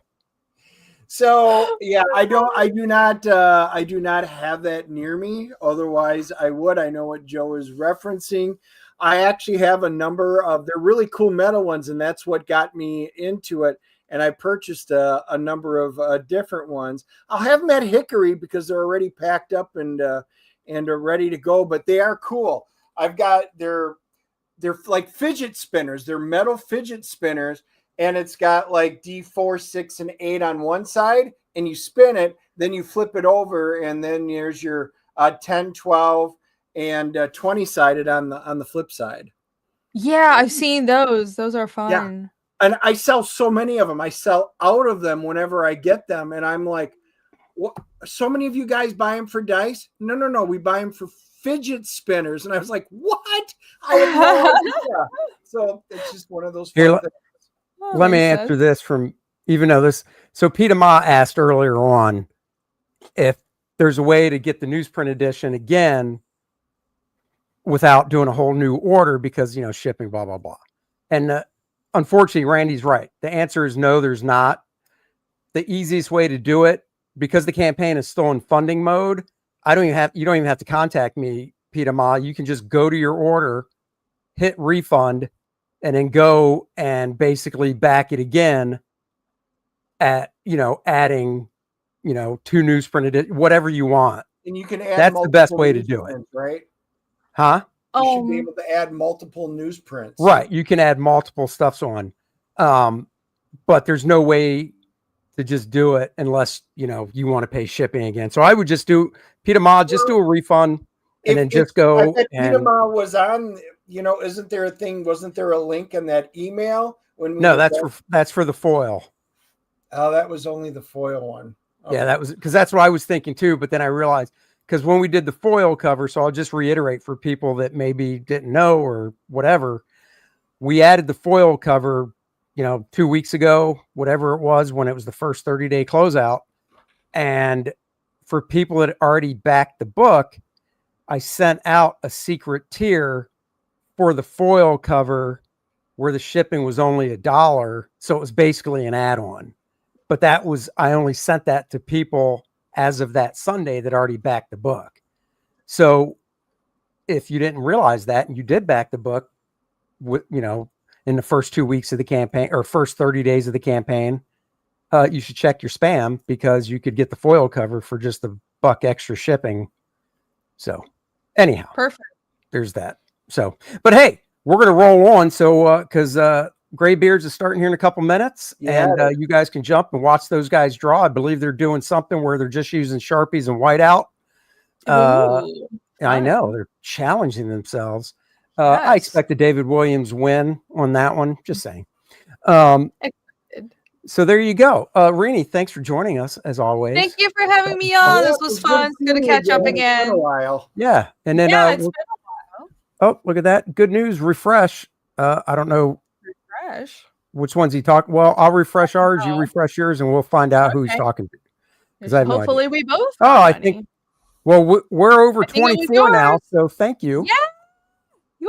So I do not have that near me. Otherwise, I would. I know what Joe is referencing. I actually have a number of. They're really cool metal ones, and that's what got me into it. And I purchased a number of different ones. I'll have them at Hickory because they're already packed up and are ready to go. But they are cool. They're like fidget spinners. They're metal fidget spinners. And it's got like D4, 6, and 8 on one side, and you spin it, then you flip it over, and then there's your 10, 12, and 20-sided on the flip side. Yeah, I've seen those. Those are fun. Yeah. And I sell so many of them. I sell out of them whenever I get them, and I'm like, what? So many of you guys buy them for dice? No. We buy them for fidget spinners. And I was like, what? I have no idea. So it's just one of those fun things. Let me answer this from, even though this, so Peter Ma asked earlier on if there's a way to get the newsprint edition again without doing a whole new order because, shipping, blah, blah, blah. And unfortunately, Randy's right. The answer is no, there's not. The easiest way to do it, because the campaign is still in funding mode, you don't even have to contact me, Peter Ma. You can just go to your order, hit refund, and then go and basically back it again at, adding, 2 newsprint, whatever you want. And you can add that's the best way to do it. Right? Huh? You should be able to add multiple newsprints. Right. You can add multiple stuffs on. But there's no way to just do it unless, you want to pay shipping again. So I would just do, Peter Ma, just do a refund and then just go. I bet Peter Ma was on, isn't there a thing? Wasn't there a link in that email? No, that's for the foil. Oh, that was only the foil one. Okay. Yeah, that was because that's what I was thinking too. But then I realized because when we did the foil cover, so I'll just reiterate for people that maybe didn't know or whatever, we added the foil cover, 2 weeks ago, whatever it was, when it was the first 30-day closeout. And for people that already backed the book, I sent out a secret tier for the foil cover where the shipping was only $1. So it was basically an add-on. But I only sent that to people as of that Sunday that already backed the book. So if you didn't realize that and you did back the book, in the first 2 weeks of the campaign or first 30 days of the campaign, you should check your spam because you could get the foil cover for just $1 extra shipping. So anyhow, perfect. There's that. So, but hey, we're going to roll on. So, cause, Graybeards is starting here in a couple minutes, and you guys can jump and watch those guys draw. I believe they're doing something where they're just using Sharpies and whiteout. I know they're challenging themselves. Yes. I expect a David Williams win on that one. Just saying. So there you go. Irene, thanks for joining us as always. Thank you for having me on. This was fun. It's good to catch up again. It's been a while. Yeah. And then it's been a while. Oh, look at that. Good news. Refresh. I don't know. Refresh. Which one's he talking? Well, I'll refresh ours. You refresh yours, and we'll find out who he's talking to. Because I have no idea. Hopefully we both. Oh, I think. Well, we're over 24 now, so thank you. Yeah. Woo!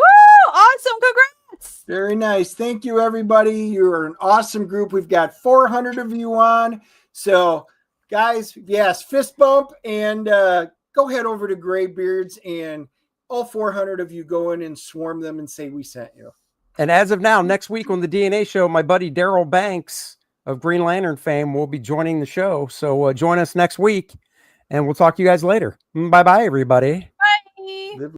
Awesome. Congrats. Very nice. Thank you, everybody. You're an awesome group. We've got 400 of you on. So, guys, yes, fist bump and go head over to Graybeards, and all 400 of you go in and swarm them and say we sent you. And as of now, next week on the DNA show, my buddy Daryl Banks of Green Lantern fame will be joining the show. So join us next week, and we'll talk to you guys later. Bye-bye, everybody. Bye.